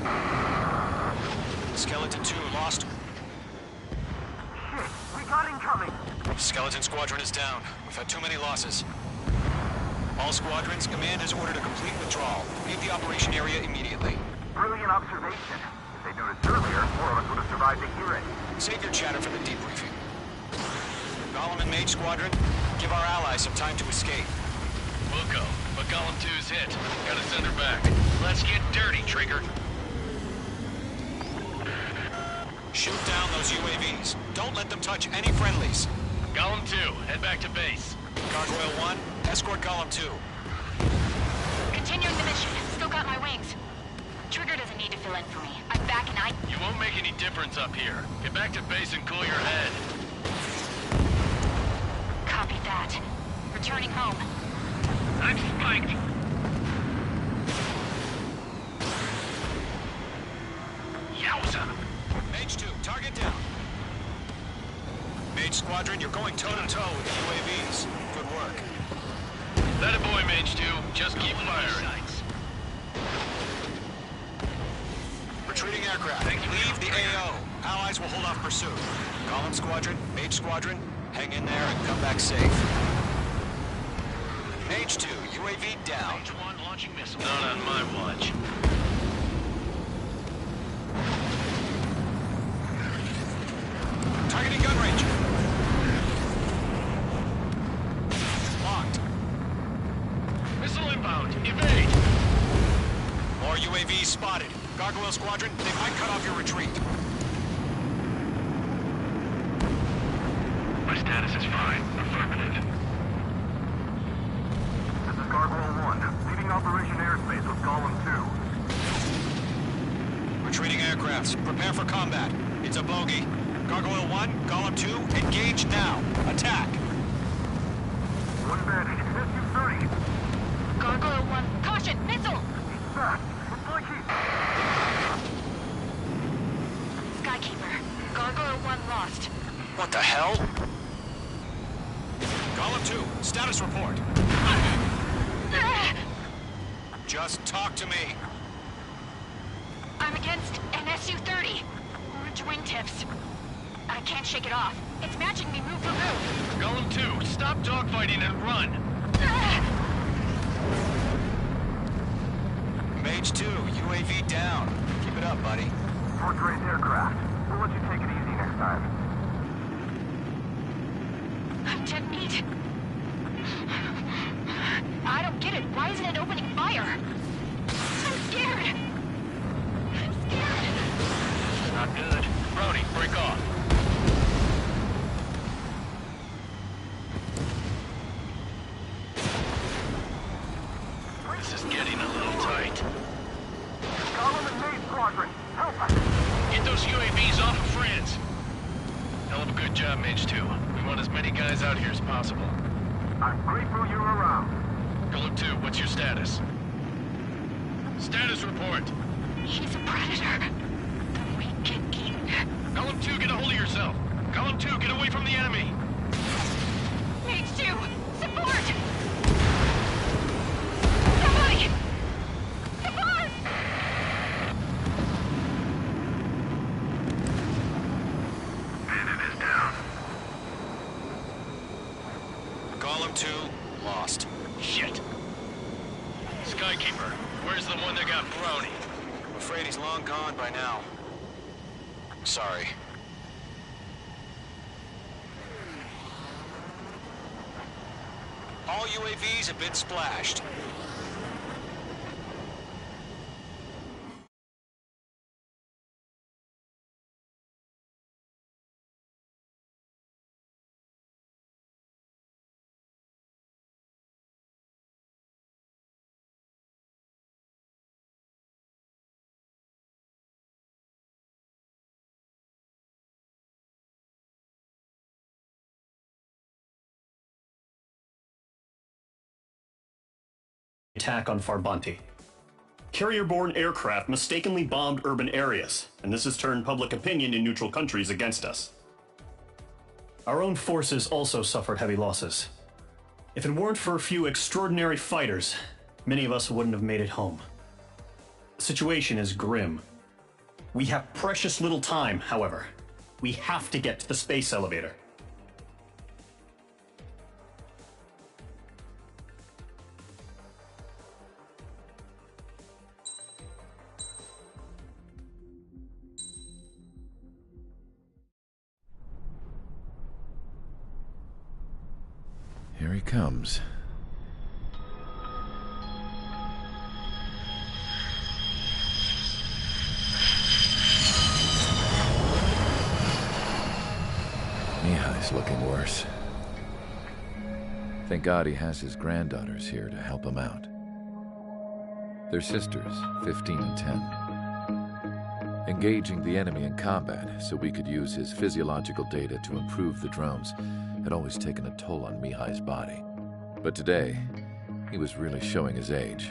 Skeleton 2 lost. Shit, we got incoming! Skeleton Squadron is down. We've had too many losses. All squadrons, command has ordered a complete withdrawal. Leave the operation area immediately. Brilliant observation. If they'd noticed earlier, more of us would have survived to hear it. Save your chatter for the debriefing. Golem and Mage Squadron, give our allies some time to escape. We'll go, but Golem 2's hit. Gotta send her back. Let's get dirty, Trigger. Shoot down those UAVs. Don't let them touch any friendlies. Golem 2, head back to base. Gargoyle 1, escort Golem 2. Continuing the mission. Still got my wings. Trigger doesn't need to fill in for me. I'm back and You won't make any difference up here. Get back to base and cool your head. Copy that. Returning home. I'm spiked. Yowza. Mage 2, target down. Mage Squadron, you're going toe-to-toe with the UAVs. Good work. That a boy, Mage 2. Just keep firing. Retreating aircraft. Leave the AO. Allies will hold off pursuit. Golem Squadron, Mage Squadron, hang in there and come back safe. Mage 2, UAV down. Mage 1 launching missile. Not on my watch. Targeting gun range. Locked. Missile inbound. Evade. More UAVs spotted. Gargoyle Squadron, they might cut off your retreat. My status is fine. Affirmative. This is Gargoyle 1, leaving Operation Airspace with Golem 2. Retreating aircrafts, prepare for combat. It's a bogey. Gargoyle 1, Golem 2, engage now. Attack. One advantage, SU-30. Gargoyle 1. Caution! Missile! He's back. It's like he's... Skykeeper. Gargoyle 1 lost. What the hell? Golem 2, status report. Just talk to me. I'm against an SU-30. Orange wingtips. I can't shake it off. It's matching me move for move. Golem 2, stop dogfighting and run. Mage 2, UAV down. Keep it up, buddy. Fourth-rate aircraft. We'll let you take it easy next time. I'm dead meat. I don't get it. Why isn't it opening fire? I'm scared. I'm scared. Not good. Brody, break off. This is getting a little tight. Golem and Mage Squadron, help us! Get those UAVs off of France. Hell of a good job, Mage 2. We want as many guys out here as possible. I'm grateful you're around. Golem 2, what's your status? Status report. He's a predator. The weak king. Golem 2, get a hold of yourself. Golem 2, get away from the enemy. Mage 2, support! Somebody! Support! Bandit is down. Golem 2, lost. Shit. Skykeeper, where's the one that got Brownie? I'm afraid he's long gone by now. Sorry. All UAVs have been splashed. Attack on Farbanti. Carrier-borne aircraft mistakenly bombed urban areas, and this has turned public opinion in neutral countries against us. Our own forces also suffered heavy losses. If it weren't for a few extraordinary fighters, many of us wouldn't have made it home. The situation is grim. We have precious little time, however. We have to get to the space elevator. he comes. Mihai's looking worse. Thank God he has his granddaughters here to help him out. They're sisters, 15 and 10. Engaging the enemy in combat so we could use his physiological data to improve the drones had always taken a toll on Mihai's body. But today, he was really showing his age.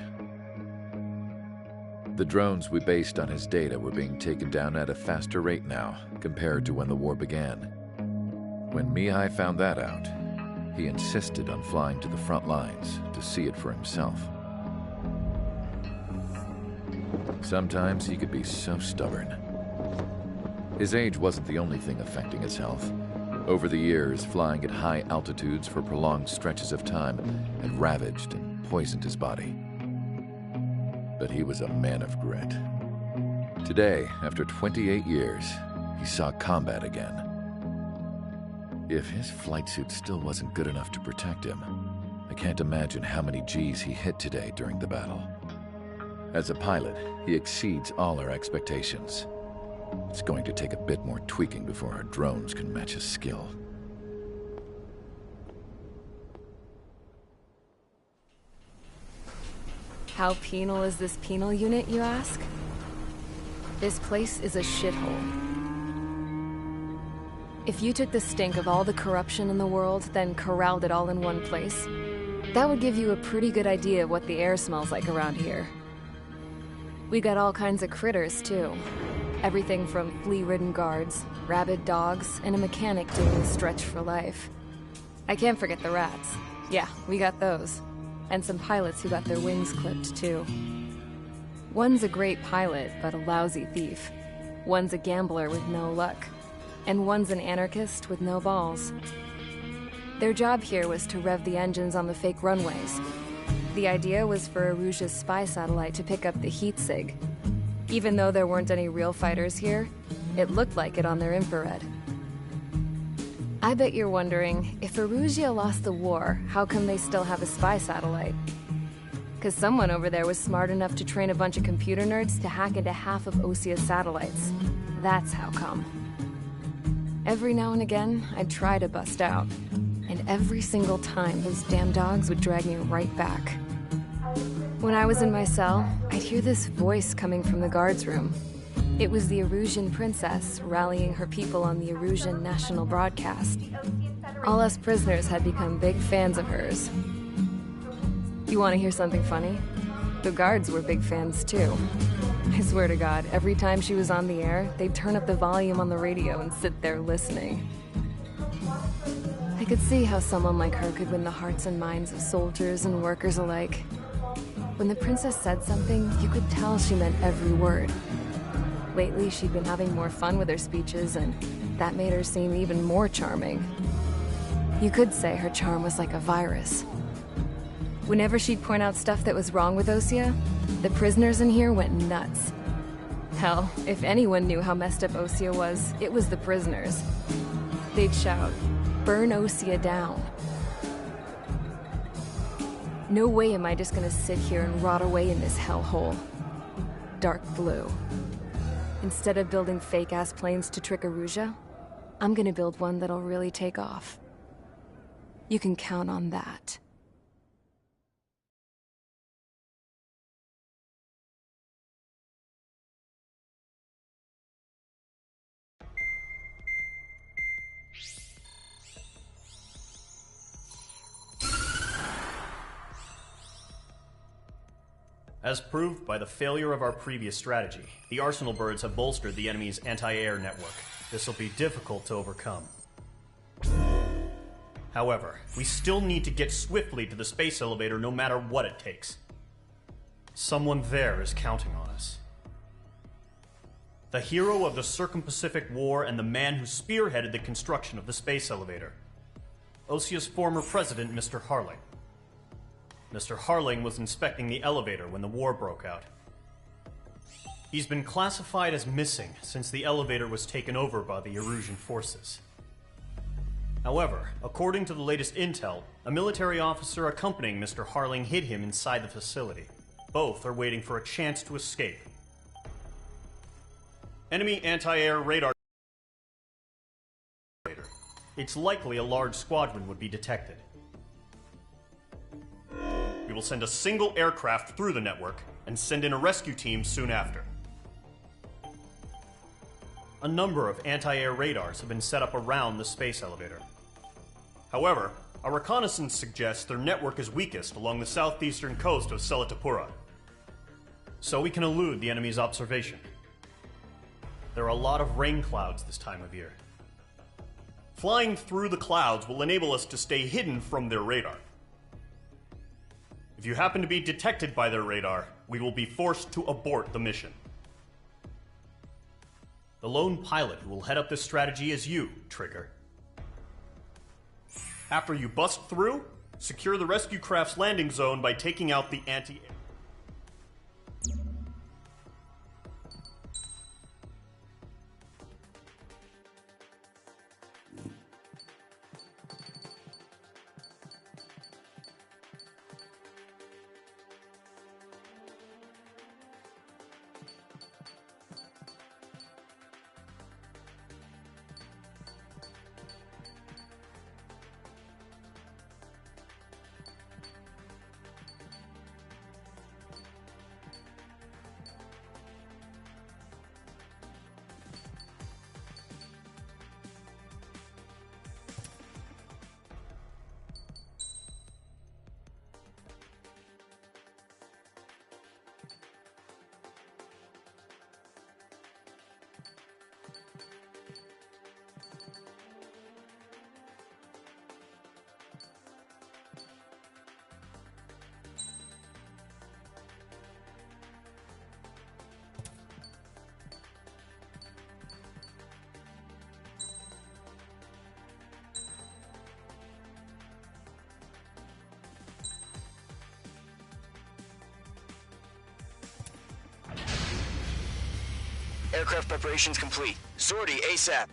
The drones we based on his data were being taken down at a faster rate now compared to when the war began. When Mihai found that out, he insisted on flying to the front lines to see it for himself. Sometimes he could be so stubborn. His age wasn't the only thing affecting his health. Over the years, flying at high altitudes for prolonged stretches of time had ravaged and poisoned his body. But he was a man of grit. Today, after 28 years, he saw combat again. If his flight suit still wasn't good enough to protect him, I can't imagine how many Gs he hit today during the battle. As a pilot, he exceeds all our expectations. It's going to take a bit more tweaking before our drones can match his skill. How penal is this penal unit, you ask? This place is a shithole. If you took the stink of all the corruption in the world, then corralled it all in one place, that would give you a pretty good idea of what the air smells like around here. We got all kinds of critters, too. Everything from flea-ridden guards, rabid dogs, and a mechanic doing the stretch for life. I can't forget the rats. Yeah, we got those. And some pilots who got their wings clipped, too. One's a great pilot, but a lousy thief. One's a gambler with no luck. And one's an anarchist with no balls. Their job here was to rev the engines on the fake runways. The idea was for Erusia's spy satellite to pick up the heat sig. Even though there weren't any real fighters here, it looked like it on their infrared. I bet you're wondering, if Erusia lost the war, how come they still have a spy satellite? Because someone over there was smart enough to train a bunch of computer nerds to hack into half of Osia's satellites. That's how come. Every now and again, I'd try to bust out. And every single time, those damn dogs would drag me right back. When I was in my cell, I'd hear this voice coming from the guards room. It was the Erusian princess rallying her people on the Erusian national broadcast. All us prisoners had become big fans of hers. You want to hear something funny? The guards were big fans too. I swear to God, every time she was on the air, they'd turn up the volume on the radio and sit there listening. I could see how someone like her could win the hearts and minds of soldiers and workers alike. When the princess said something, you could tell she meant every word. Lately, she'd been having more fun with her speeches, and that made her seem even more charming. You could say her charm was like a virus. Whenever she'd point out stuff that was wrong with Osia, the prisoners in here went nuts. Hell, if anyone knew how messed up Osia was, it was the prisoners. They'd shout, "Burn Osia down." No way am I just gonna sit here and rot away in this hellhole. Dark blue. Instead of building fake-ass planes to trick Erusia, I'm gonna build one that'll really take off. You can count on that. As proved by the failure of our previous strategy, the Arsenal birds have bolstered the enemy's anti-air network. This will be difficult to overcome. However, we still need to get swiftly to the space elevator no matter what it takes. Someone there is counting on us. The hero of the Circum-Pacific War and the man who spearheaded the construction of the space elevator. Osia's former president, Mr. Harling. Mr. Harling was inspecting the elevator when the war broke out. He's been classified as missing since the elevator was taken over by the Erusian forces. However, according to the latest intel, a military officer accompanying Mr. Harling hid him inside the facility. Both are waiting for a chance to escape. Enemy anti-air radar. It's likely a large squadron would be detected. We will send a single aircraft through the network and send in a rescue team soon after. A number of anti-air radars have been set up around the space elevator. However, our reconnaissance suggests their network is weakest along the southeastern coast of Selatapura, so we can elude the enemy's observation. There are a lot of rain clouds this time of year. Flying through the clouds will enable us to stay hidden from their radar. If you happen to be detected by their radar, we will be forced to abort the mission. The lone pilot who will head up this strategy is you, Trigger. After you bust through, secure the rescue craft's landing zone by taking out the anti-air. Aircraft preparations complete. Sortie ASAP.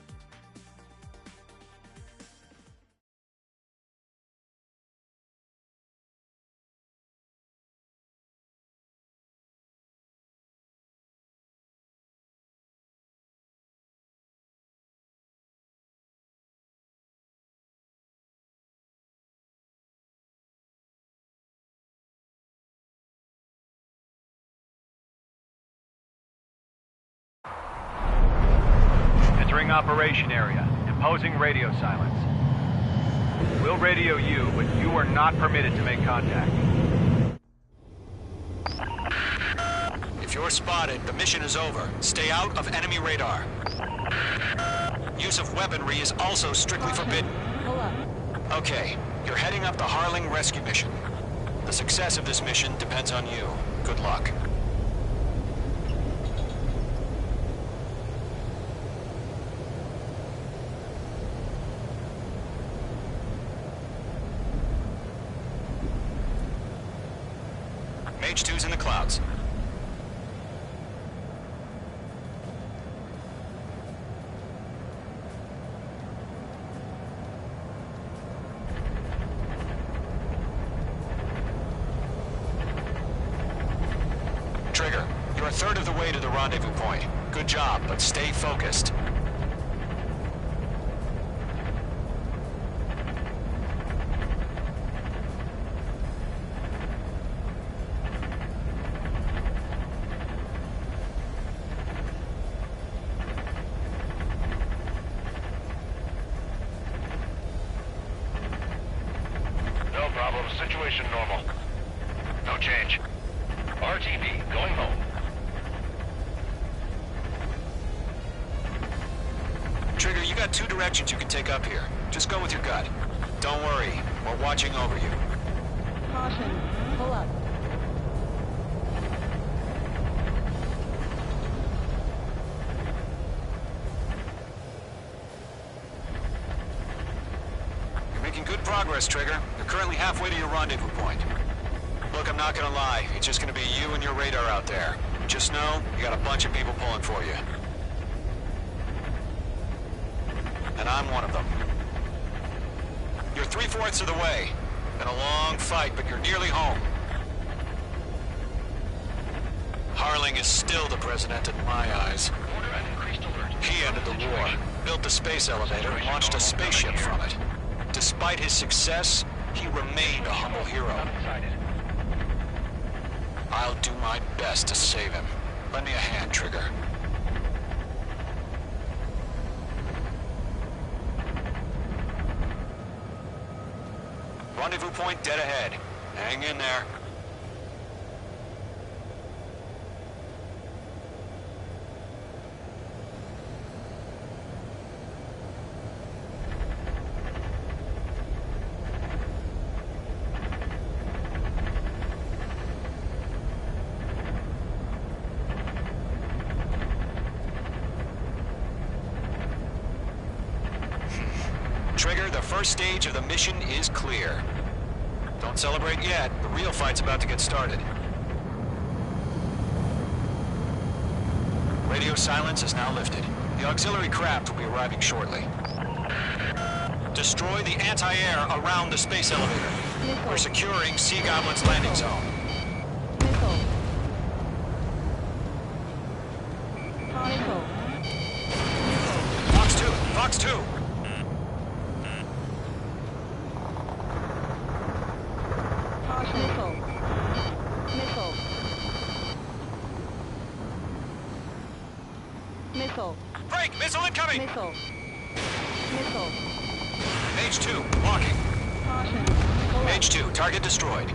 Entering operation area. Imposing radio silence. We'll radio you, but you are not permitted to make contact. If you're spotted, the mission is over. Stay out of enemy radar. Use of weaponry is also strictly forbidden. Pull up. Okay, you're heading up the Harling rescue mission. The success of this mission depends on you. Good luck. Mage 2's in the clouds. Trigger, you're a third of the way to the rendezvous point. Good job, but stay focused. No problem. Situation normal. No change. RTV, going home. Trigger, you got two directions you can take up here. Just go with your gut. Don't worry, we're watching over you. Caution. Pull up. You're making good progress, Trigger. You're currently halfway to your rendezvous point. Look, I'm not gonna lie. It's just gonna be you and your radar out there. Just know, you got a bunch of people pulling for you. And I'm one of them. You're 3/4 of the way. Been a long fight, but you're nearly home. Harling is still the president in my eyes. He ended the war, built the space elevator, and launched a spaceship from it. Despite his success, he remained a humble hero. I'll do my best to save him. Lend me a hand, Trigger. Rendezvous point dead ahead. Hang in there. Trigger, the first stage of the mission is clear. Don't celebrate yet. The real fight's about to get started. Radio silence is now lifted. The auxiliary craft will be arriving shortly. Destroy the anti-air around the space elevator. We're securing Sea Goblin's landing zone. Fox 2! Fox 2! Missile. Break! Missile incoming! Missile. Missile. Mage 2, walking. Caution. Pull Mage 2, target destroyed.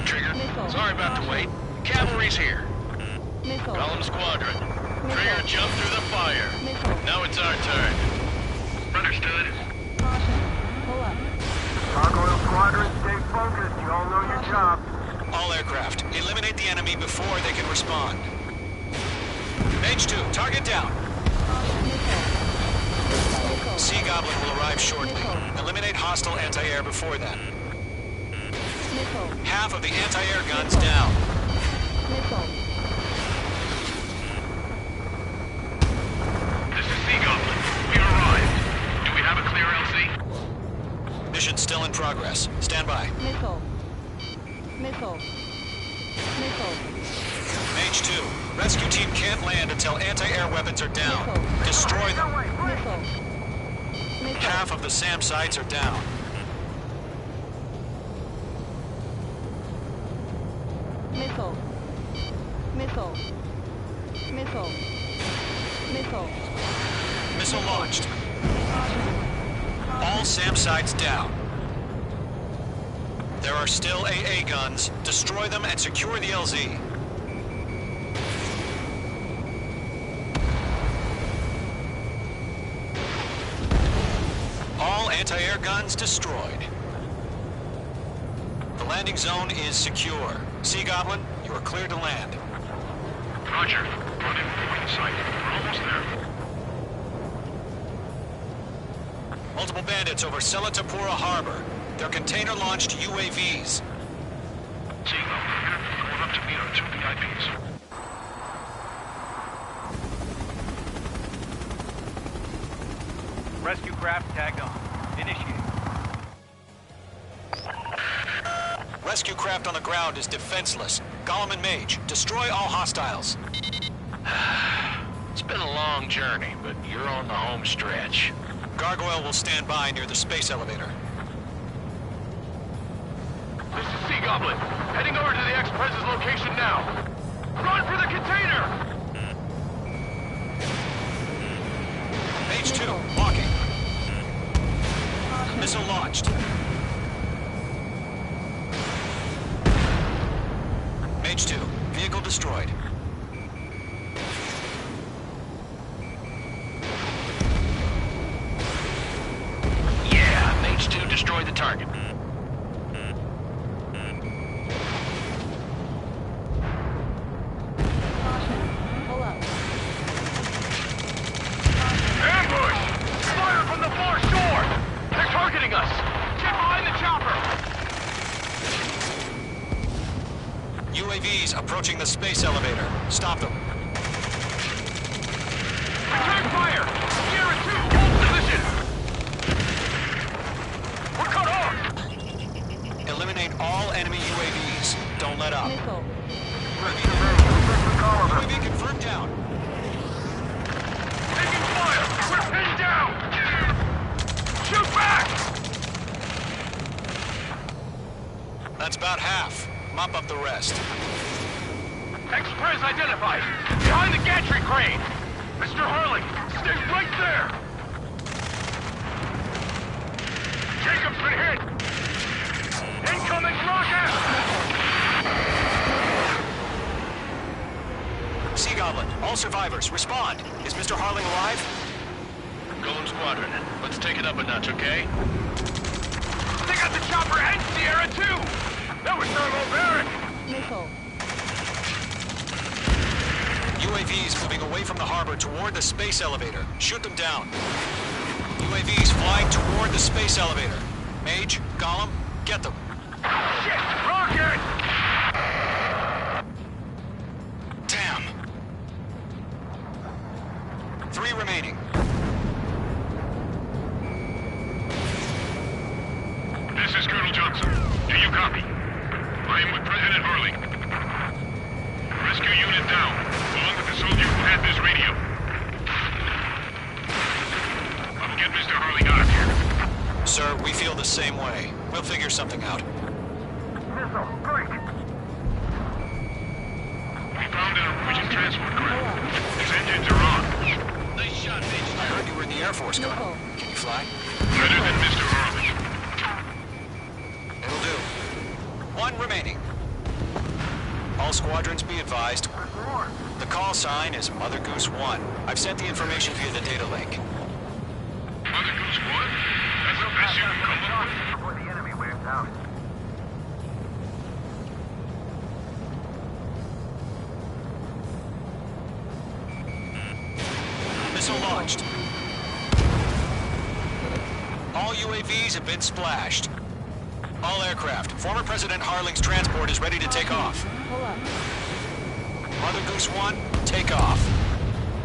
Trigger, Missile. sorry about the wait. Cavalry's here. Missile. Column Squadron. Missile. Trigger, jump through the fire. Missile. Now it's our turn. Understood. Caution. Pull up. Gargoyle Squadron, stay focused. You all know your job. All aircraft, eliminate the enemy before they can respond. Mage 2, target down. Sea Goblin will arrive shortly. Eliminate hostile anti-air before then. Missile. Half of the anti-air guns down. Missile. This is Sea Goblin. We arrived. Do we have a clear LC? Mission still in progress. Stand by. Missile. Missile. Missile. Mage 2, rescue team can't land until anti-air weapons are down. Destroy them. Missile. Missile. Half of the SAM sites are down. Missile. Missile. Missile. Missile. Missile launched. All SAM sites down. There are still AA guns. Destroy them and secure the LZ. All anti-air guns destroyed. The landing zone is secure. Sea Goblin, you are clear to land. Roger. Rendezvous point in sight. We're almost there. Multiple bandits over Selatapura Harbor. They're container-launched UAVs. Sea Goblin here. Going up to meet our 2 VIPs. Rescue craft tagged on. Initiate. Rescue craft on the ground is defenseless. Gollum and Mage, destroy all hostiles. It's been a long journey, but you're on the home stretch. Gargoyle will stand by near the space elevator. This is Sea Goblin. Heading over to the Express's location now. Run for the container! Mage 2, walking. Missile launched. Mage 2, vehicle destroyed. Yeah, Mage 2 destroyed the target. Pull up. Ambush! Fire from the far shore! They're targeting us! Get behind the chopper! UAVs approaching the space elevator. Stop them. Return fire! enemy UAVs. Don't let up. Missile. UAV confirmed down. Taking fire! We're pinned down! Shoot back! That's about half. Mop up the rest. Express identified! Behind the gantry crane! Mr. Harley, stay right there! Jacob's been hit! Incoming rocket! Sea Goblin, all survivors, respond. Is Mr. Harling alive? Golem Squadron, let's take it up a notch, okay? They got the chopper and Sierra too! That was thermobaric! Missile. UAVs moving away from the harbor toward the space elevator. Shoot them down. UAVs flying toward the space elevator. Mage, Gollum, get them. Shit! Rocket! Damn. 3 remaining. This is Colonel Johnson. Do you copy? I am with President Harley. Rescue unit down, along with the soldier who had this radio. I will get Mr. Harley out of here. Sir, we feel the same way. We'll figure something out. Missile, break! We found an Norwegian transport craft. His engines are on. Nice shot, Mage. I heard you were in the Air Force, Missile. Gollum. Can you fly? Better than Mr. Harley. It'll do. 1 remaining. All squadrons be advised. The call sign is Mother Goose 1. I've sent the information via the data link. Mother Goose 1? That's the best you can come up with? Before the enemy wears out. Missile launched. All UAVs have been splashed. All aircraft. Former President Harling's transport is ready to take off. Pull up. Mother Goose 1, take off.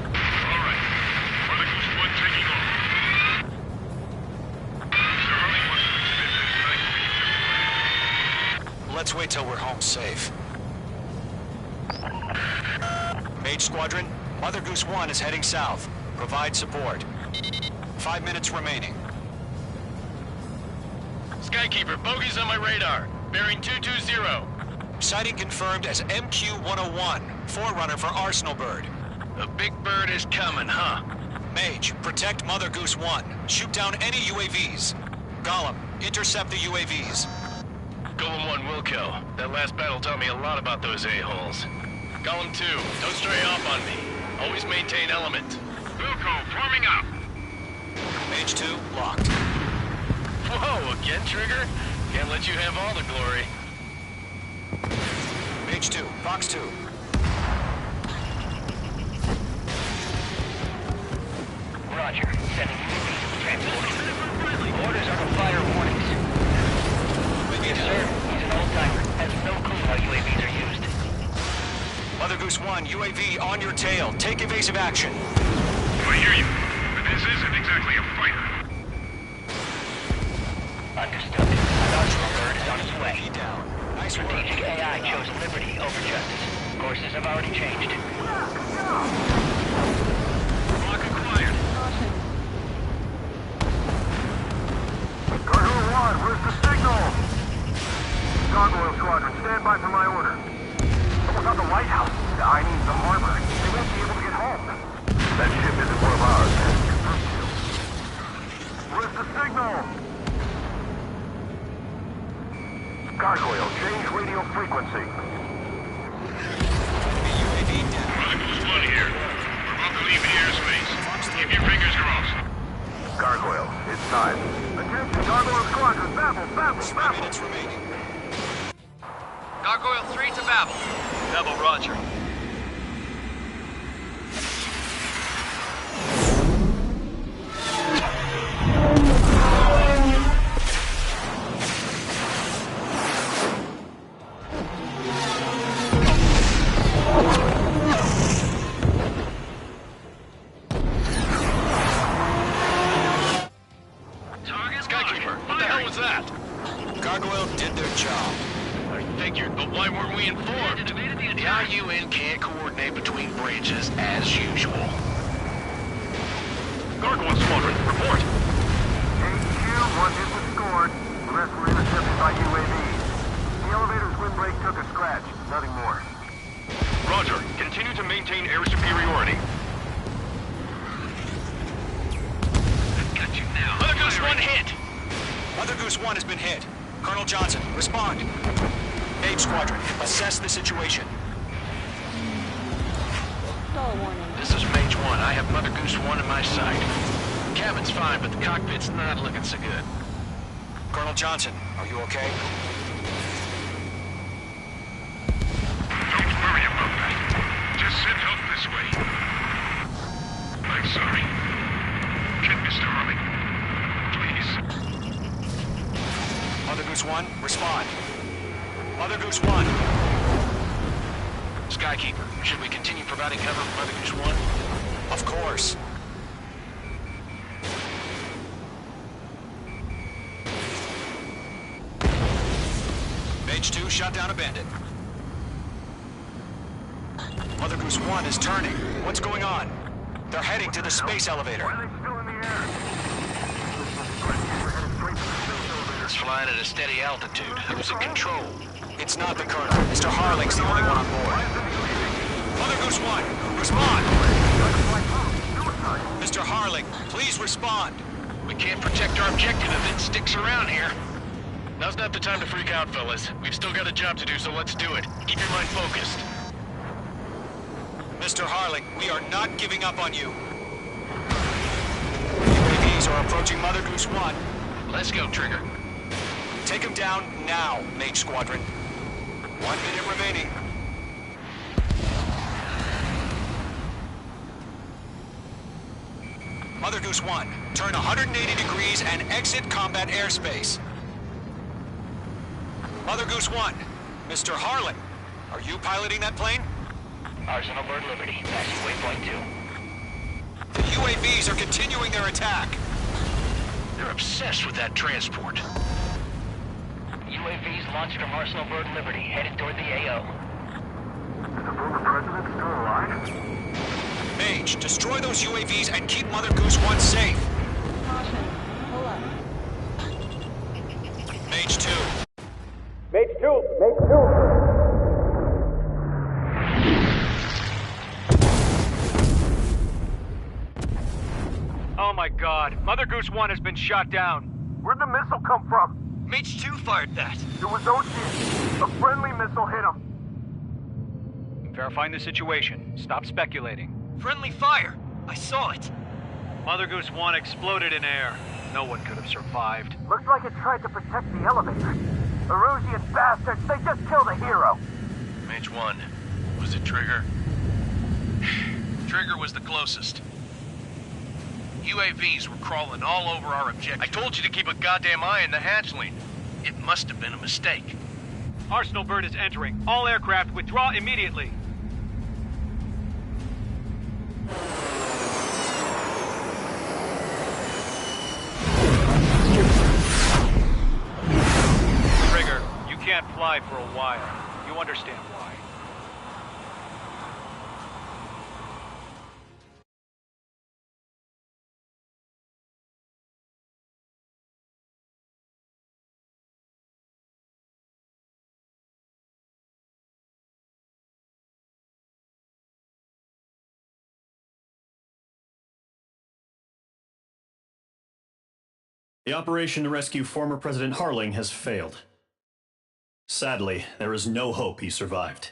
All right. Mother Goose 1 taking off. Mr. Harley wants to extend his flight. Let's wait till we're home safe. Mage Squadron, Mother Goose 1 is heading south. Provide support. 5 minutes remaining. Skykeeper, bogeys on my radar. Bearing 220. Sighting confirmed as MQ-101, forerunner for Arsenal Bird. The big bird is coming, huh? Mage, protect Mother Goose 1. Shoot down any UAVs. Gollum, intercept the UAVs. Golem 1 will kill. That last battle taught me a lot about those a-holes. Golem 2, don't stray off on me. Always maintain element. Wilco, forming up. Mage 2, locked. Whoa, again, Trigger? Can't let you have all the glory. Mage 2, Fox 2. Roger. Sending UAVs to transport. Orders are to fire warnings. Yes, sir. He's an old-timer. Has no clue how UAVs are used. Mother Goose 1, UAV on your tail. Take evasive action. I hear you. But this isn't exactly a fighter. Understood. Arsenal Bird is on its way. Down. Nice work. Strategic AI chose liberty over justice. Courses have already changed. Lock acquired. Caution. Cargo 1, where's the signal? Gargoyle Squadron, stand by for my order. Someone's on the lighthouse. I mean the harbor. They won't be able to get home. That ship isn't one of ours, man. Where's the signal? Gargoyle, change radio frequency. UAV down. Mother Goose 1 here. We're about to leave the airspace. Keep your fingers crossed. Gargoyle, it's time. Attention, Gargoyle Squadron, Babel, Babel, 3 Babel. minutes remaining. Gargoyle 3 to Babel. Double Roger. Target Skykeeper, what the hell was that? Gargoyle did their job. Figured, but why weren't we informed? The IUN can't coordinate between branches as usual. Gargoyle Squadron, report. HQ, one hit was scored. The rest were intercepted by UAVs. The elevator's windbreak took a scratch. Nothing more. Roger. Continue to maintain air superiority. I've got you now. Mother Goose 1 hit! Mother Goose 1 has been hit. Colonel Johnson, respond. Mage Squadron, assess the situation. Stall warning. This is Mage 1. I have Mother Goose 1 in my sight. The cabin's fine, but the cockpit's not looking so good. Colonel Johnson, are you okay? Don't worry about that. Just send help this way. I'm sorry. Get Mr. Harley. Please. Mother Goose 1, respond. Mother Goose 1. Skykeeper, should we continue providing cover for Mother Goose 1? Of course. Mage 2 shot down a bandit. Mother Goose 1 is turning. What's going on? They're heading to the space elevator. Why are they still in the air? It's flying at a steady altitude. Who's in control? It's not the Colonel. Mr. Harling's the only one on board. Mother Goose 1, respond! Mr. Harling, please respond. We can't protect our objective if it sticks around here. Now's not the time to freak out, fellas. We've still got a job to do, so let's do it. Keep your mind focused. Mr. Harling, we are not giving up on you. UAVs are approaching Mother Goose 1. Let's go, Trigger. Take him down now, Mage Squadron. 1 minute remaining. Mother Goose 1, turn 180 degrees and exit combat airspace. Mother Goose 1, Mr. Harling, are you piloting that plane? Arsenal Bird Liberty, passing waypoint 2. The UAVs are continuing their attack. They're obsessed with that transport. UAVs launched from Arsenal Bird Liberty, headed toward the AO. Is the former president still alive? Mage, destroy those UAVs and keep Mother Goose 1 safe. Caution. Pull up. Mage 2. Mage 2! Mage 2! Oh my God, Mother Goose 1 has been shot down. Where'd the missile come from? Mage 2 fired that. It was Ocean. A friendly missile hit him. Verifying the situation. Stop speculating. Friendly fire! I saw it! Mother Goose 1 exploded in air. No one could have survived. Looks like it tried to protect the elevator. Erusian bastards, they just killed a hero. Mage 1. Was it Trigger? Trigger was the closest. UAVs were crawling all over our objective. I told you to keep a goddamn eye on the hatchling. It must have been a mistake. Arsenal Bird is entering. All aircraft withdraw immediately. Trigger, you can't fly for a while. You understand why. The operation to rescue former President Harling has failed. Sadly, there is no hope he survived.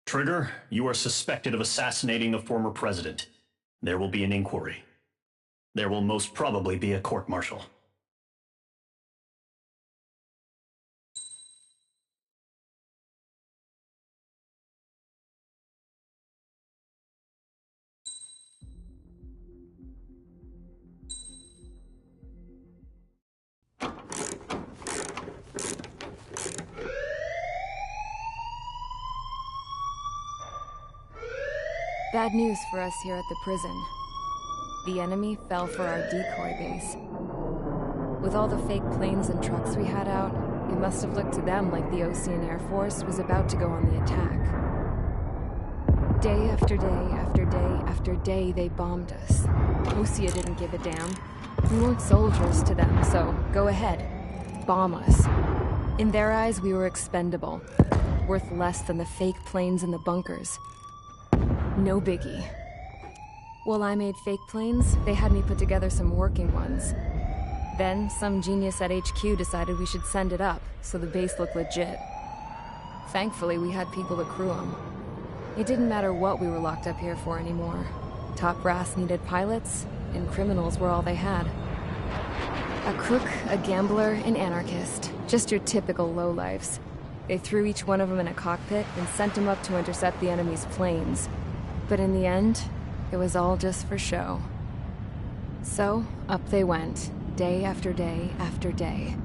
Trigger, you are suspected of assassinating the former president. There will be an inquiry. There will most probably be a court-martial. Bad news for us here at the prison. The enemy fell for our decoy base. With all the fake planes and trucks we had out, It must have looked to them like the Osean Air Force was about to go on the attack. Day after day after day after day, they bombed us. Osea didn't give a damn. We weren't soldiers to them, so go ahead. Bomb us. In their eyes, we were expendable. Worth less than the fake planes in the bunkers. No biggie. While I made fake planes, they had me put together some working ones. Then, some genius at HQ decided we should send it up, so the base looked legit. Thankfully, we had people to crew them. It didn't matter what we were locked up here for anymore. Top brass needed pilots, and criminals were all they had. A crook, a gambler, an anarchist. Just your typical lowlifes. They threw each one of them in a cockpit and sent them up to intercept the enemy's planes. But in the end, it was all just for show. So, up they went. Day after day after day.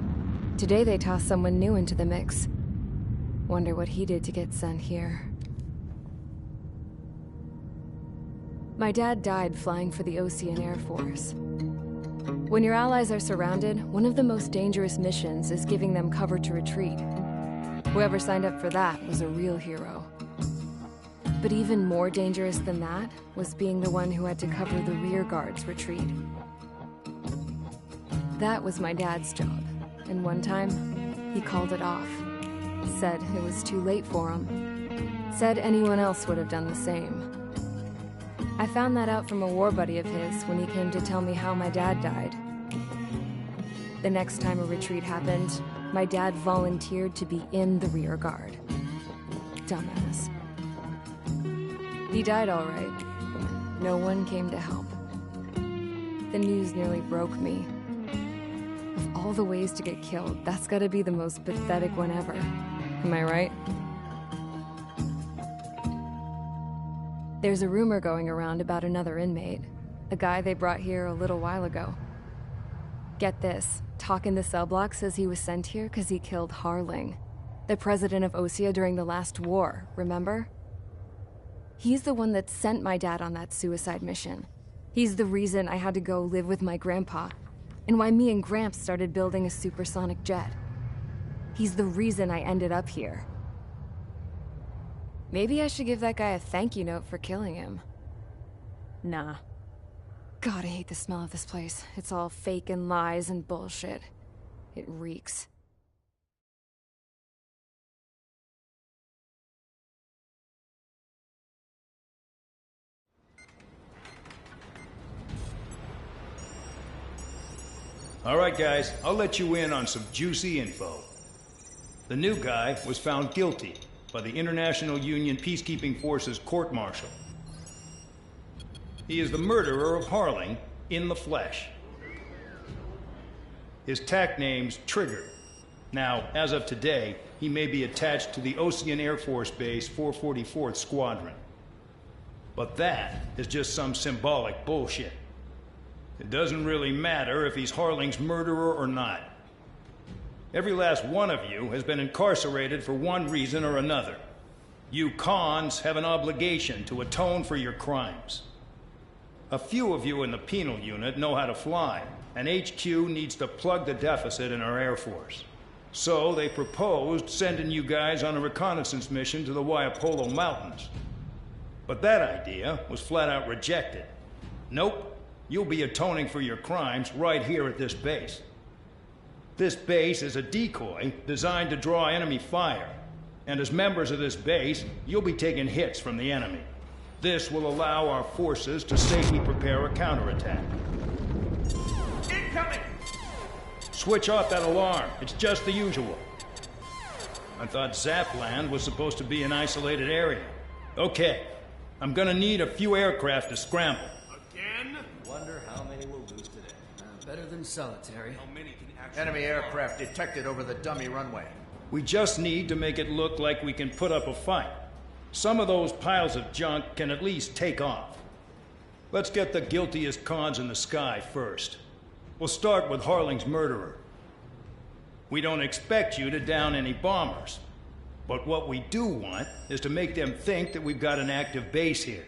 Today they tossed someone new into the mix. Wonder what he did to get sent here. My dad died flying for the Osean Air Force. When your allies are surrounded, one of the most dangerous missions is giving them cover to retreat. Whoever signed up for that was a real hero. But even more dangerous than that was being the one who had to cover the rear guard's retreat. That was my dad's job, and one time, he called it off. Said it was too late for him. Said anyone else would have done the same. I found that out from a war buddy of his when he came to tell me how my dad died. The next time a retreat happened, my dad volunteered to be in the rear guard. Dumbass. He died all right. No one came to help. The news nearly broke me. Of all the ways to get killed, that's gotta be the most pathetic one ever. Am I right? There's a rumor going around about another inmate. A guy they brought here a little while ago. Get this, Talk in the cell block says he was sent here because he killed Harling, the president of Osea during the last war, remember? He's the one that sent my dad on that suicide mission. He's the reason I had to go live with my grandpa, and why me and Gramps started building a supersonic jet. He's the reason I ended up here. Maybe I should give that guy a thank you note for killing him. Nah. God, I hate the smell of this place. It's all fake and lies and bullshit. It reeks. All right, guys, I'll let you in on some juicy info. The new guy was found guilty by the International Union Peacekeeping Forces court-martial. He is the murderer of Harling in the flesh. His tack name's Trigger. Now, as of today, he may be attached to the Osean Air Force Base 444th Squadron. But that is just some symbolic bullshit. It doesn't really matter if he's Harling's murderer or not. Every last one of you has been incarcerated for one reason or another. You cons have an obligation to atone for your crimes. A few of you in the penal unit know how to fly, and HQ needs to plug the deficit in our Air Force. So they proposed sending you guys on a reconnaissance mission to the Waiapolo Mountains. But that idea was flat out rejected. Nope. You'll be atoning for your crimes right here at this base. This base is a decoy designed to draw enemy fire. And as members of this base, you'll be taking hits from the enemy. This will allow our forces to safely prepare a counterattack. Incoming! Switch off that alarm. It's just the usual. I thought Zapland was supposed to be an isolated area. Okay. I'm gonna need a few aircraft to scramble. Again? Wonder how many we'll lose today. Better than solitary. How many can actually... Enemy aircraft detected over the dummy runway. We just need to make it look like we can put up a fight. Some of those piles of junk can at least take off. Let's get the guiltiest cons in the sky first. We'll start with Harling's murderer. We don't expect you to down any bombers. But what we do want is to make them think that we've got an active base here.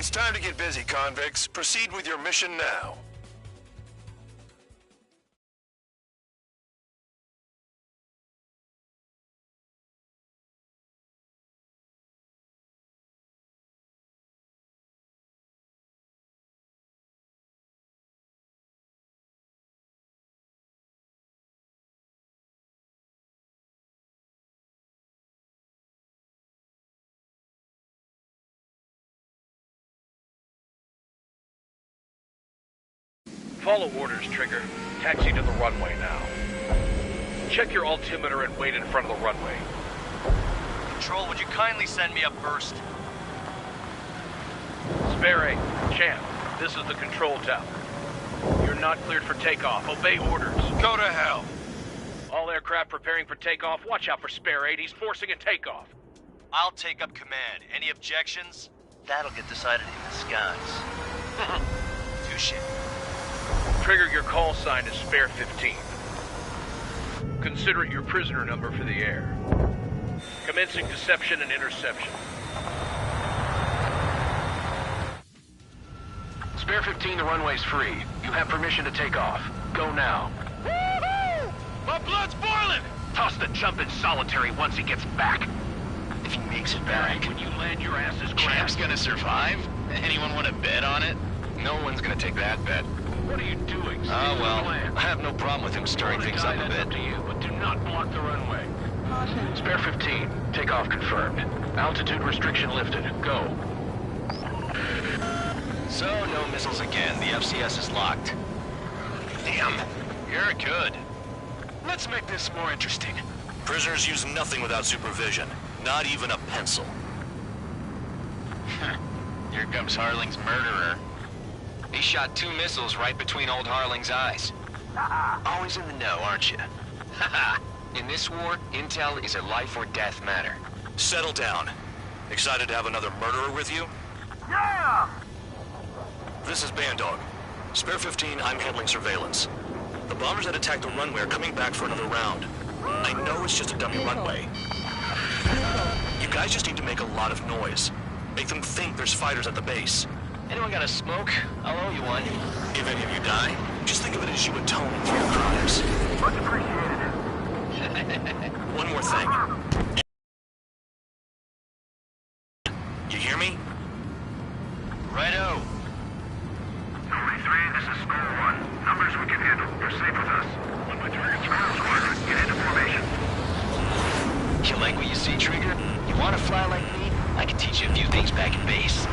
It's time to get busy, convicts. Proceed with your mission now. Follow orders, Trigger. Taxi to the runway now. Check your altimeter and wait in front of the runway. Control, would you kindly send me up first? Spare 8, Champ, this is the control tower. You're not cleared for takeoff. Obey orders. Go to hell. All aircraft preparing for takeoff. Watch out for Spare 8. He's forcing a takeoff. I'll take up command. Any objections? That'll get decided in the skies. Touche. Trigger, your call sign is Spare 15. Consider it your prisoner number for the air. Commencing deception and interception. Spare 15, the runway's free. You have permission to take off. Go now. Woohoo! My blood's boiling! Toss the jump in solitary once he gets back. If he makes it back, When you land, your ass is Champ's grabbed. gonna survive? Anyone want to bet on it? No one's gonna take that bet. What are you doing? Oh, well, I have no problem with him stirring things up a bit. Up to you, but do not block the runway. Caution. Spare 15, takeoff confirmed. Altitude restriction lifted. Go. So, no missiles again. The FCS is locked. Damn, you're good. Let's make this more interesting. Prisoners use nothing without supervision. Not even a pencil. Here comes Harling's murderer. He shot 2 missiles right between old Harling's eyes. Always in the know, aren't you? In this war, intel is a life or death matter. Settle down. Excited to have another murderer with you? Yeah! This is Bandog. Spare 15, I'm handling surveillance. The bombers that attacked the runway are coming back for another round. I know it's just a dummy runway. You guys just need to make a lot of noise. Make them think there's fighters at the base. Anyone got a smoke? I'll owe you one. If any of you die, just think of it as you atone for your crimes. Much appreciated. One more thing. You hear me? Righto. 23, this is School 1. Numbers we can handle. You're safe with us. 1 by 3, squadron. Get into formation. You like what you see, Trigger? You want to fly like me? I can teach you a few things back at base.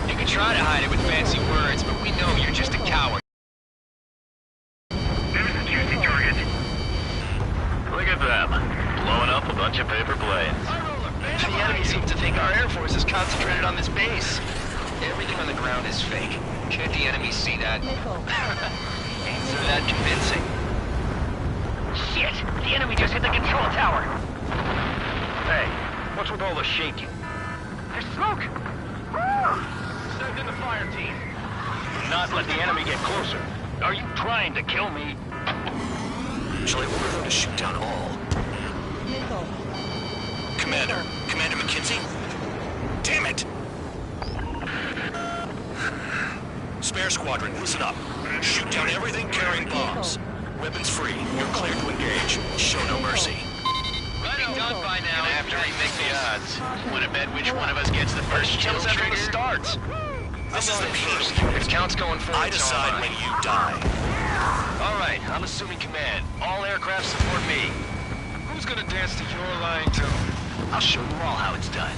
You can try to hide it with fancy words, but we know you're just a coward. There's a juicy target. Look at them, blowing up a bunch of paper planes. The enemy seems to think our Air Force is concentrated on this base. Everything on the ground is fake. Could the enemy see that? Ain't so that convincing. Shit! The enemy just hit the control tower! Hey, what's with all the shaking? There's smoke! Send in the fire team. Do not let the enemy get closer. Are you trying to kill me? Shall I order them to shoot down all? Missile. Commander McKinsey? Damn it! Spare squadron, listen up. Shoot down everything carrying bombs. Weapons free. You're cleared to engage. Show no mercy. Be done by now. After we make the odds. Want to bet which one of us gets the first kill after the starts? This is the first. If count's going forward, I decide when you die. All right, I'm assuming command. All aircraft support me. Who's gonna dance to your lying tone? I'll show you all how it's done.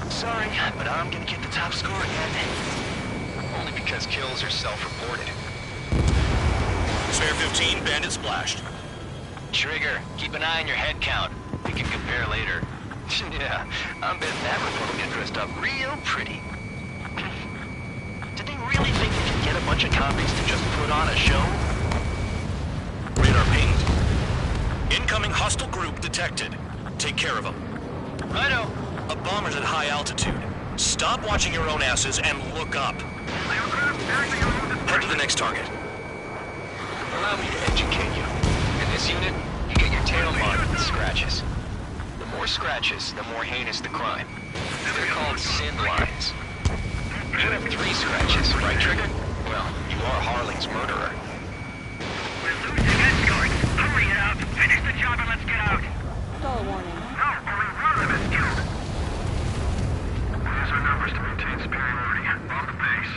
Sorry, but I'm gonna get the top score again. Only because kills are self-reported. Spare 15, bandit splashed. Trigger, keep an eye on your head count. We can compare later. Yeah, I'm betting that report will get dressed up real pretty. Did they really think they could get a bunch of convicts to just put on a show? Radar pinged. Incoming hostile group detected. Take care of them. Righto. A bomber's at high altitude. Stop watching your own asses and look up. Head to the next target. Allow me to educate you. In this unit, you get your tail marked with scratches. The more scratches, the more heinous the crime. They're called sin lines. You have 3 scratches, right, Trigger? Well, you are Harley's murderer. We're losing escorts. Hurry it up. Finish the job and let's get out. Stall warning. No, only one of them is killed. Use our numbers to maintain superiority. Bomb the base.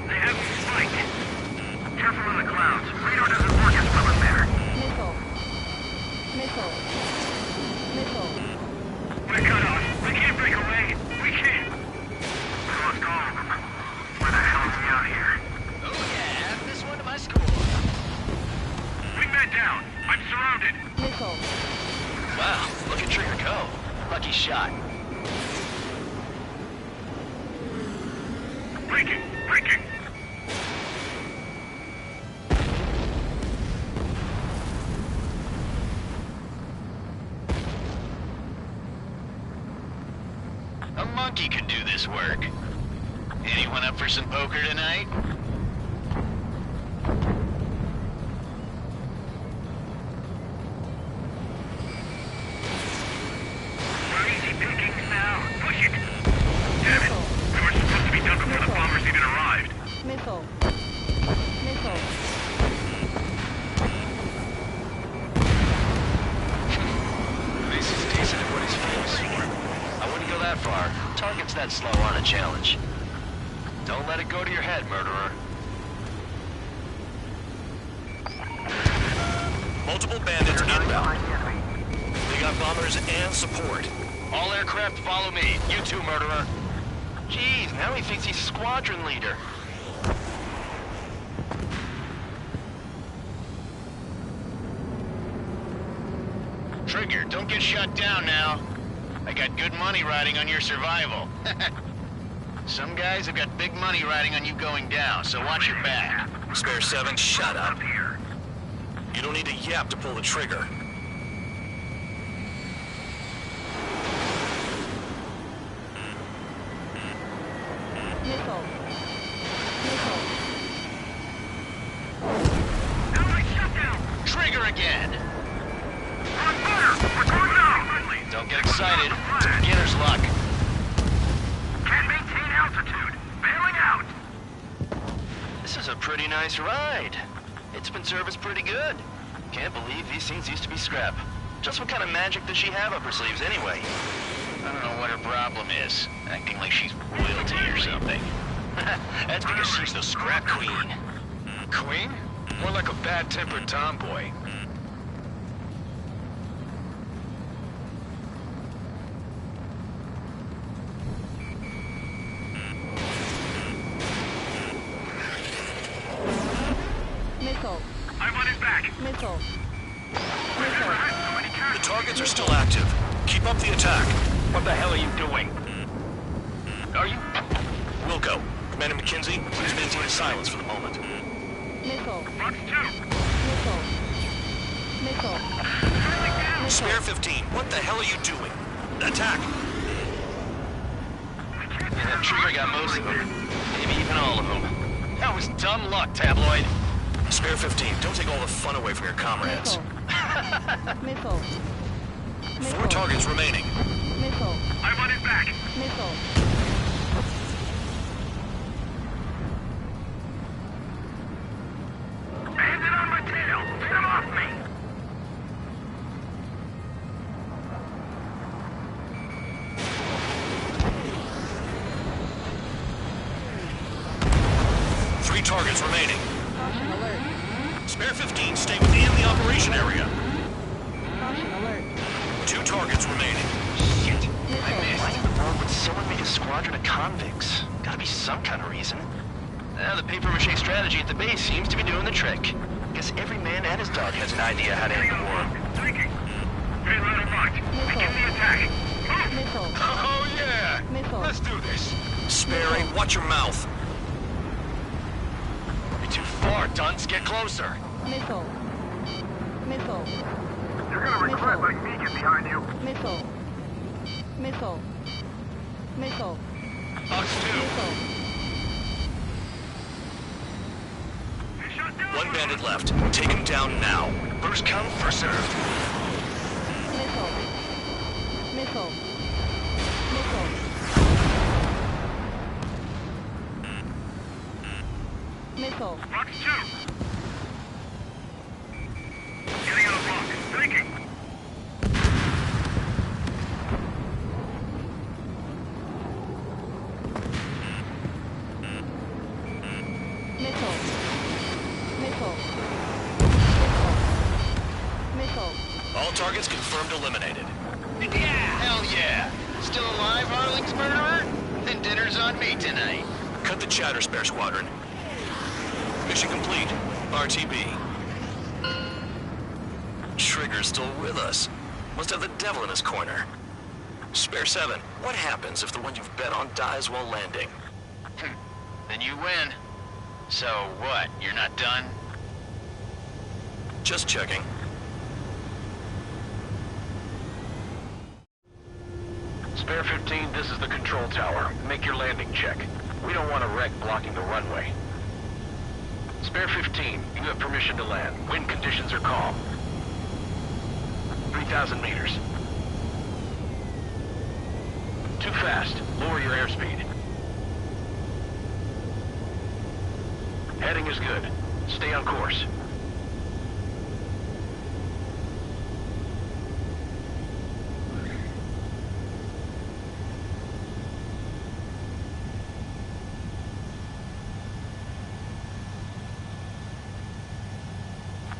They have me spiked. Careful in the clouds. Radar doesn't work as well in there. Missile. Missile. Missile. We're cut off. We can't break away. We can't. We lost all of them. Where the hell is he out here? Oh yeah, add this one to my score. Wingman down. I'm surrounded. Missile. Wow, look at Trigger go. Lucky shot. Breaking. Breaking. A monkey could do this work. Anyone up for some poker tonight? We're easy pickings now. Push it. Damn it. We were supposed to be done before the bombers even arrived. Missile. Missile. At least he's decent at what he's famous for. I wouldn't go that far. Targets that slow aren't a challenge. Don't let it go to your head, murderer. Multiple bandits inbound. They got bombers and support. All aircraft follow me. You too, murderer. Jeez, now he thinks he's squadron leader. Trigger, don't get shut down now. I got good money riding on your survival. Some guys have got big money riding on you going down, so watch your back. Spare 7, shut up. You don't need a yap to pull the trigger. Missile. Missile. Trigger again! We're on fire! We're going down! Don't get excited. It's a beginner's luck. Can't maintain altitude. Bailing out. This is a pretty nice ride. It's been serviced pretty good. Can't believe these things used to be scrap. Just what kind of magic does she have up her sleeves anyway? I don't know what her problem is. Acting like she's royalty or something. That's because she's the scrap queen. Queen? More like a bad-tempered tomboy. Missile. I'm on his back. Missile. Missile. The targets are still active. Keep up the attack. What the hell are you doing? Are you? Wilco, Commander McKenzie, please maintain silence for the moment. Missile. Fox 2. Missile. Missile. Spare 15, what the hell are you doing? Attack! Yeah, that Trigger got most of them. Maybe even all of them. That was dumb luck, Tabloid. Spare 15, don't take all the fun away from your comrades. Missile. 4 targets remaining. Missile. I'm on his back. Missile. Bandit on my tail. Get him off me. Three targets remaining. Caution alert. Spare 15, stay within the operation area. Caution alert. 2 targets remaining. Shit. I missed. Why in the world would someone make a squadron of convicts? Gotta be some kind of reason. The papier-mâché strategy at the base seems to be doing the trick. Guess every man and his dog has an idea how to end the war. Thinking. Payload marked. Begin the attack. Missile. Oh, yeah! Missile. Let's do this. Spare 8, watch your mouth. You're too far, Dunce. Get closer. Missile. Missile. You're gonna regret letting me get behind you. Missile. Missile. Missile. Fox 2. Missile. One bandit left. Take him down now. First come, first served. Missile. Missile. Missile. Missile. Fox 2. Getting out of block. Thinking. Missile. Missile. Missile. All targets confirmed eliminated. Yeah! Hell yeah! Still alive, Harling's murderer? Then dinner's on me tonight. Cut the chatter, Spare Squadron. Mission complete. RTB. Trigger's still with us. Must have the devil in his corner. Spare 7, what happens if the one you've bet on dies while landing? Then you win. So what, you're not done? Just checking. Spare 15, this is the control tower. Make your landing check. We don't want a wreck blocking the runway. Spare 15, you have permission to land. Wind conditions are calm. 3,000 meters. Too fast. Lower your airspeed. Heading is good. Stay on course.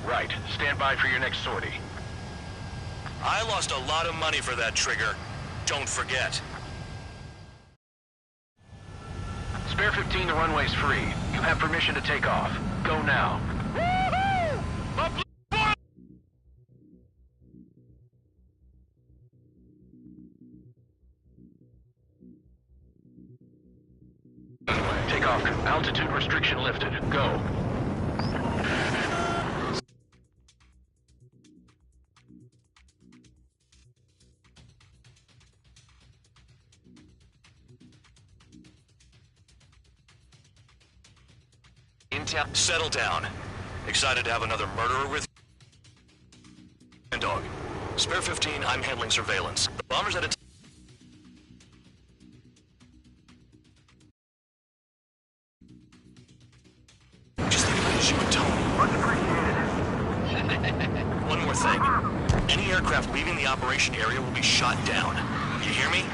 Right. Stand by for your next sortie. I lost a lot of money for that trigger. Don't forget. Spare 15, the runway's free. You have permission to take off. Go now. Take off. Altitude restriction lifted. Go. Settle down. Excited to have another murderer with you? Dog. Spare 15, I'm handling surveillance. The bombers at a just think about you and Tony. Much appreciated. One more thing. Any aircraft leaving the operation area will be shot down. You hear me?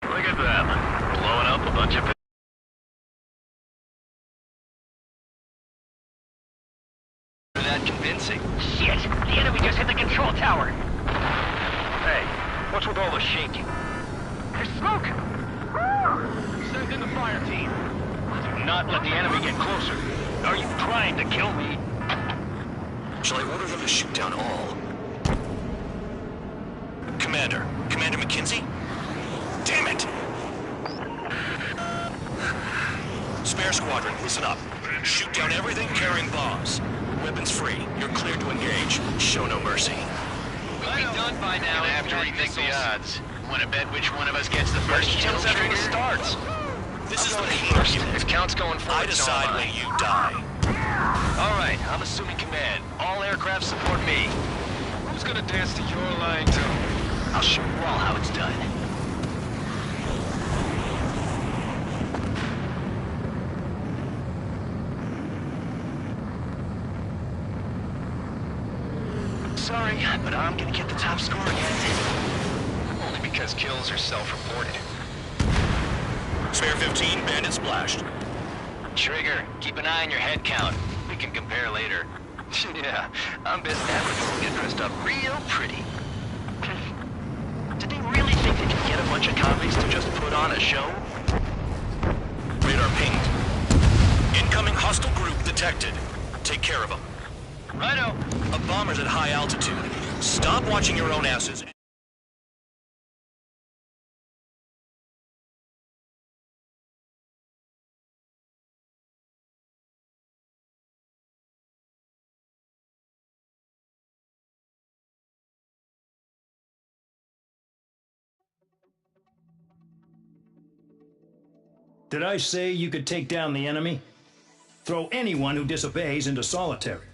Look at them. Blowing up a bunch of... That convincing. Shit! The enemy just hit the control tower! Hey, what's with all the shaking? There's smoke! Send in the fire team. Do not let the enemy get closer. Are you trying to kill me? Shall I order them to shoot down all? Commander McKinsey? Damn it! Spare Squadron, listen up. Shoot down everything carrying bombs. Weapons free. You're cleared to engage. Show no mercy. We'll be done by now. Gonna have to rethink the odds. Want to bet which one of us gets the first kill Kills after trigger? it starts. This is the First. unit. If count's going forward, I decide when you die. All right, I'm assuming command. All aircraft support me. Who's gonna dance to your line too? I'll show you all how it's done. Sorry, but I'm gonna get the top score again. Only because kills are self-reported. Spare 15, bandit splashed. Trigger, keep an eye on your head count. We can compare later. Yeah, I'm best at get dressed up real pretty. Did they really think they could get a bunch of convicts to just put on a show? Radar pinged. Incoming hostile group detected. Take care of them. Righto. A bomber's at high altitude. Stop watching your own asses. Did I say you could take down the enemy? Throw anyone who disobeys into solitary.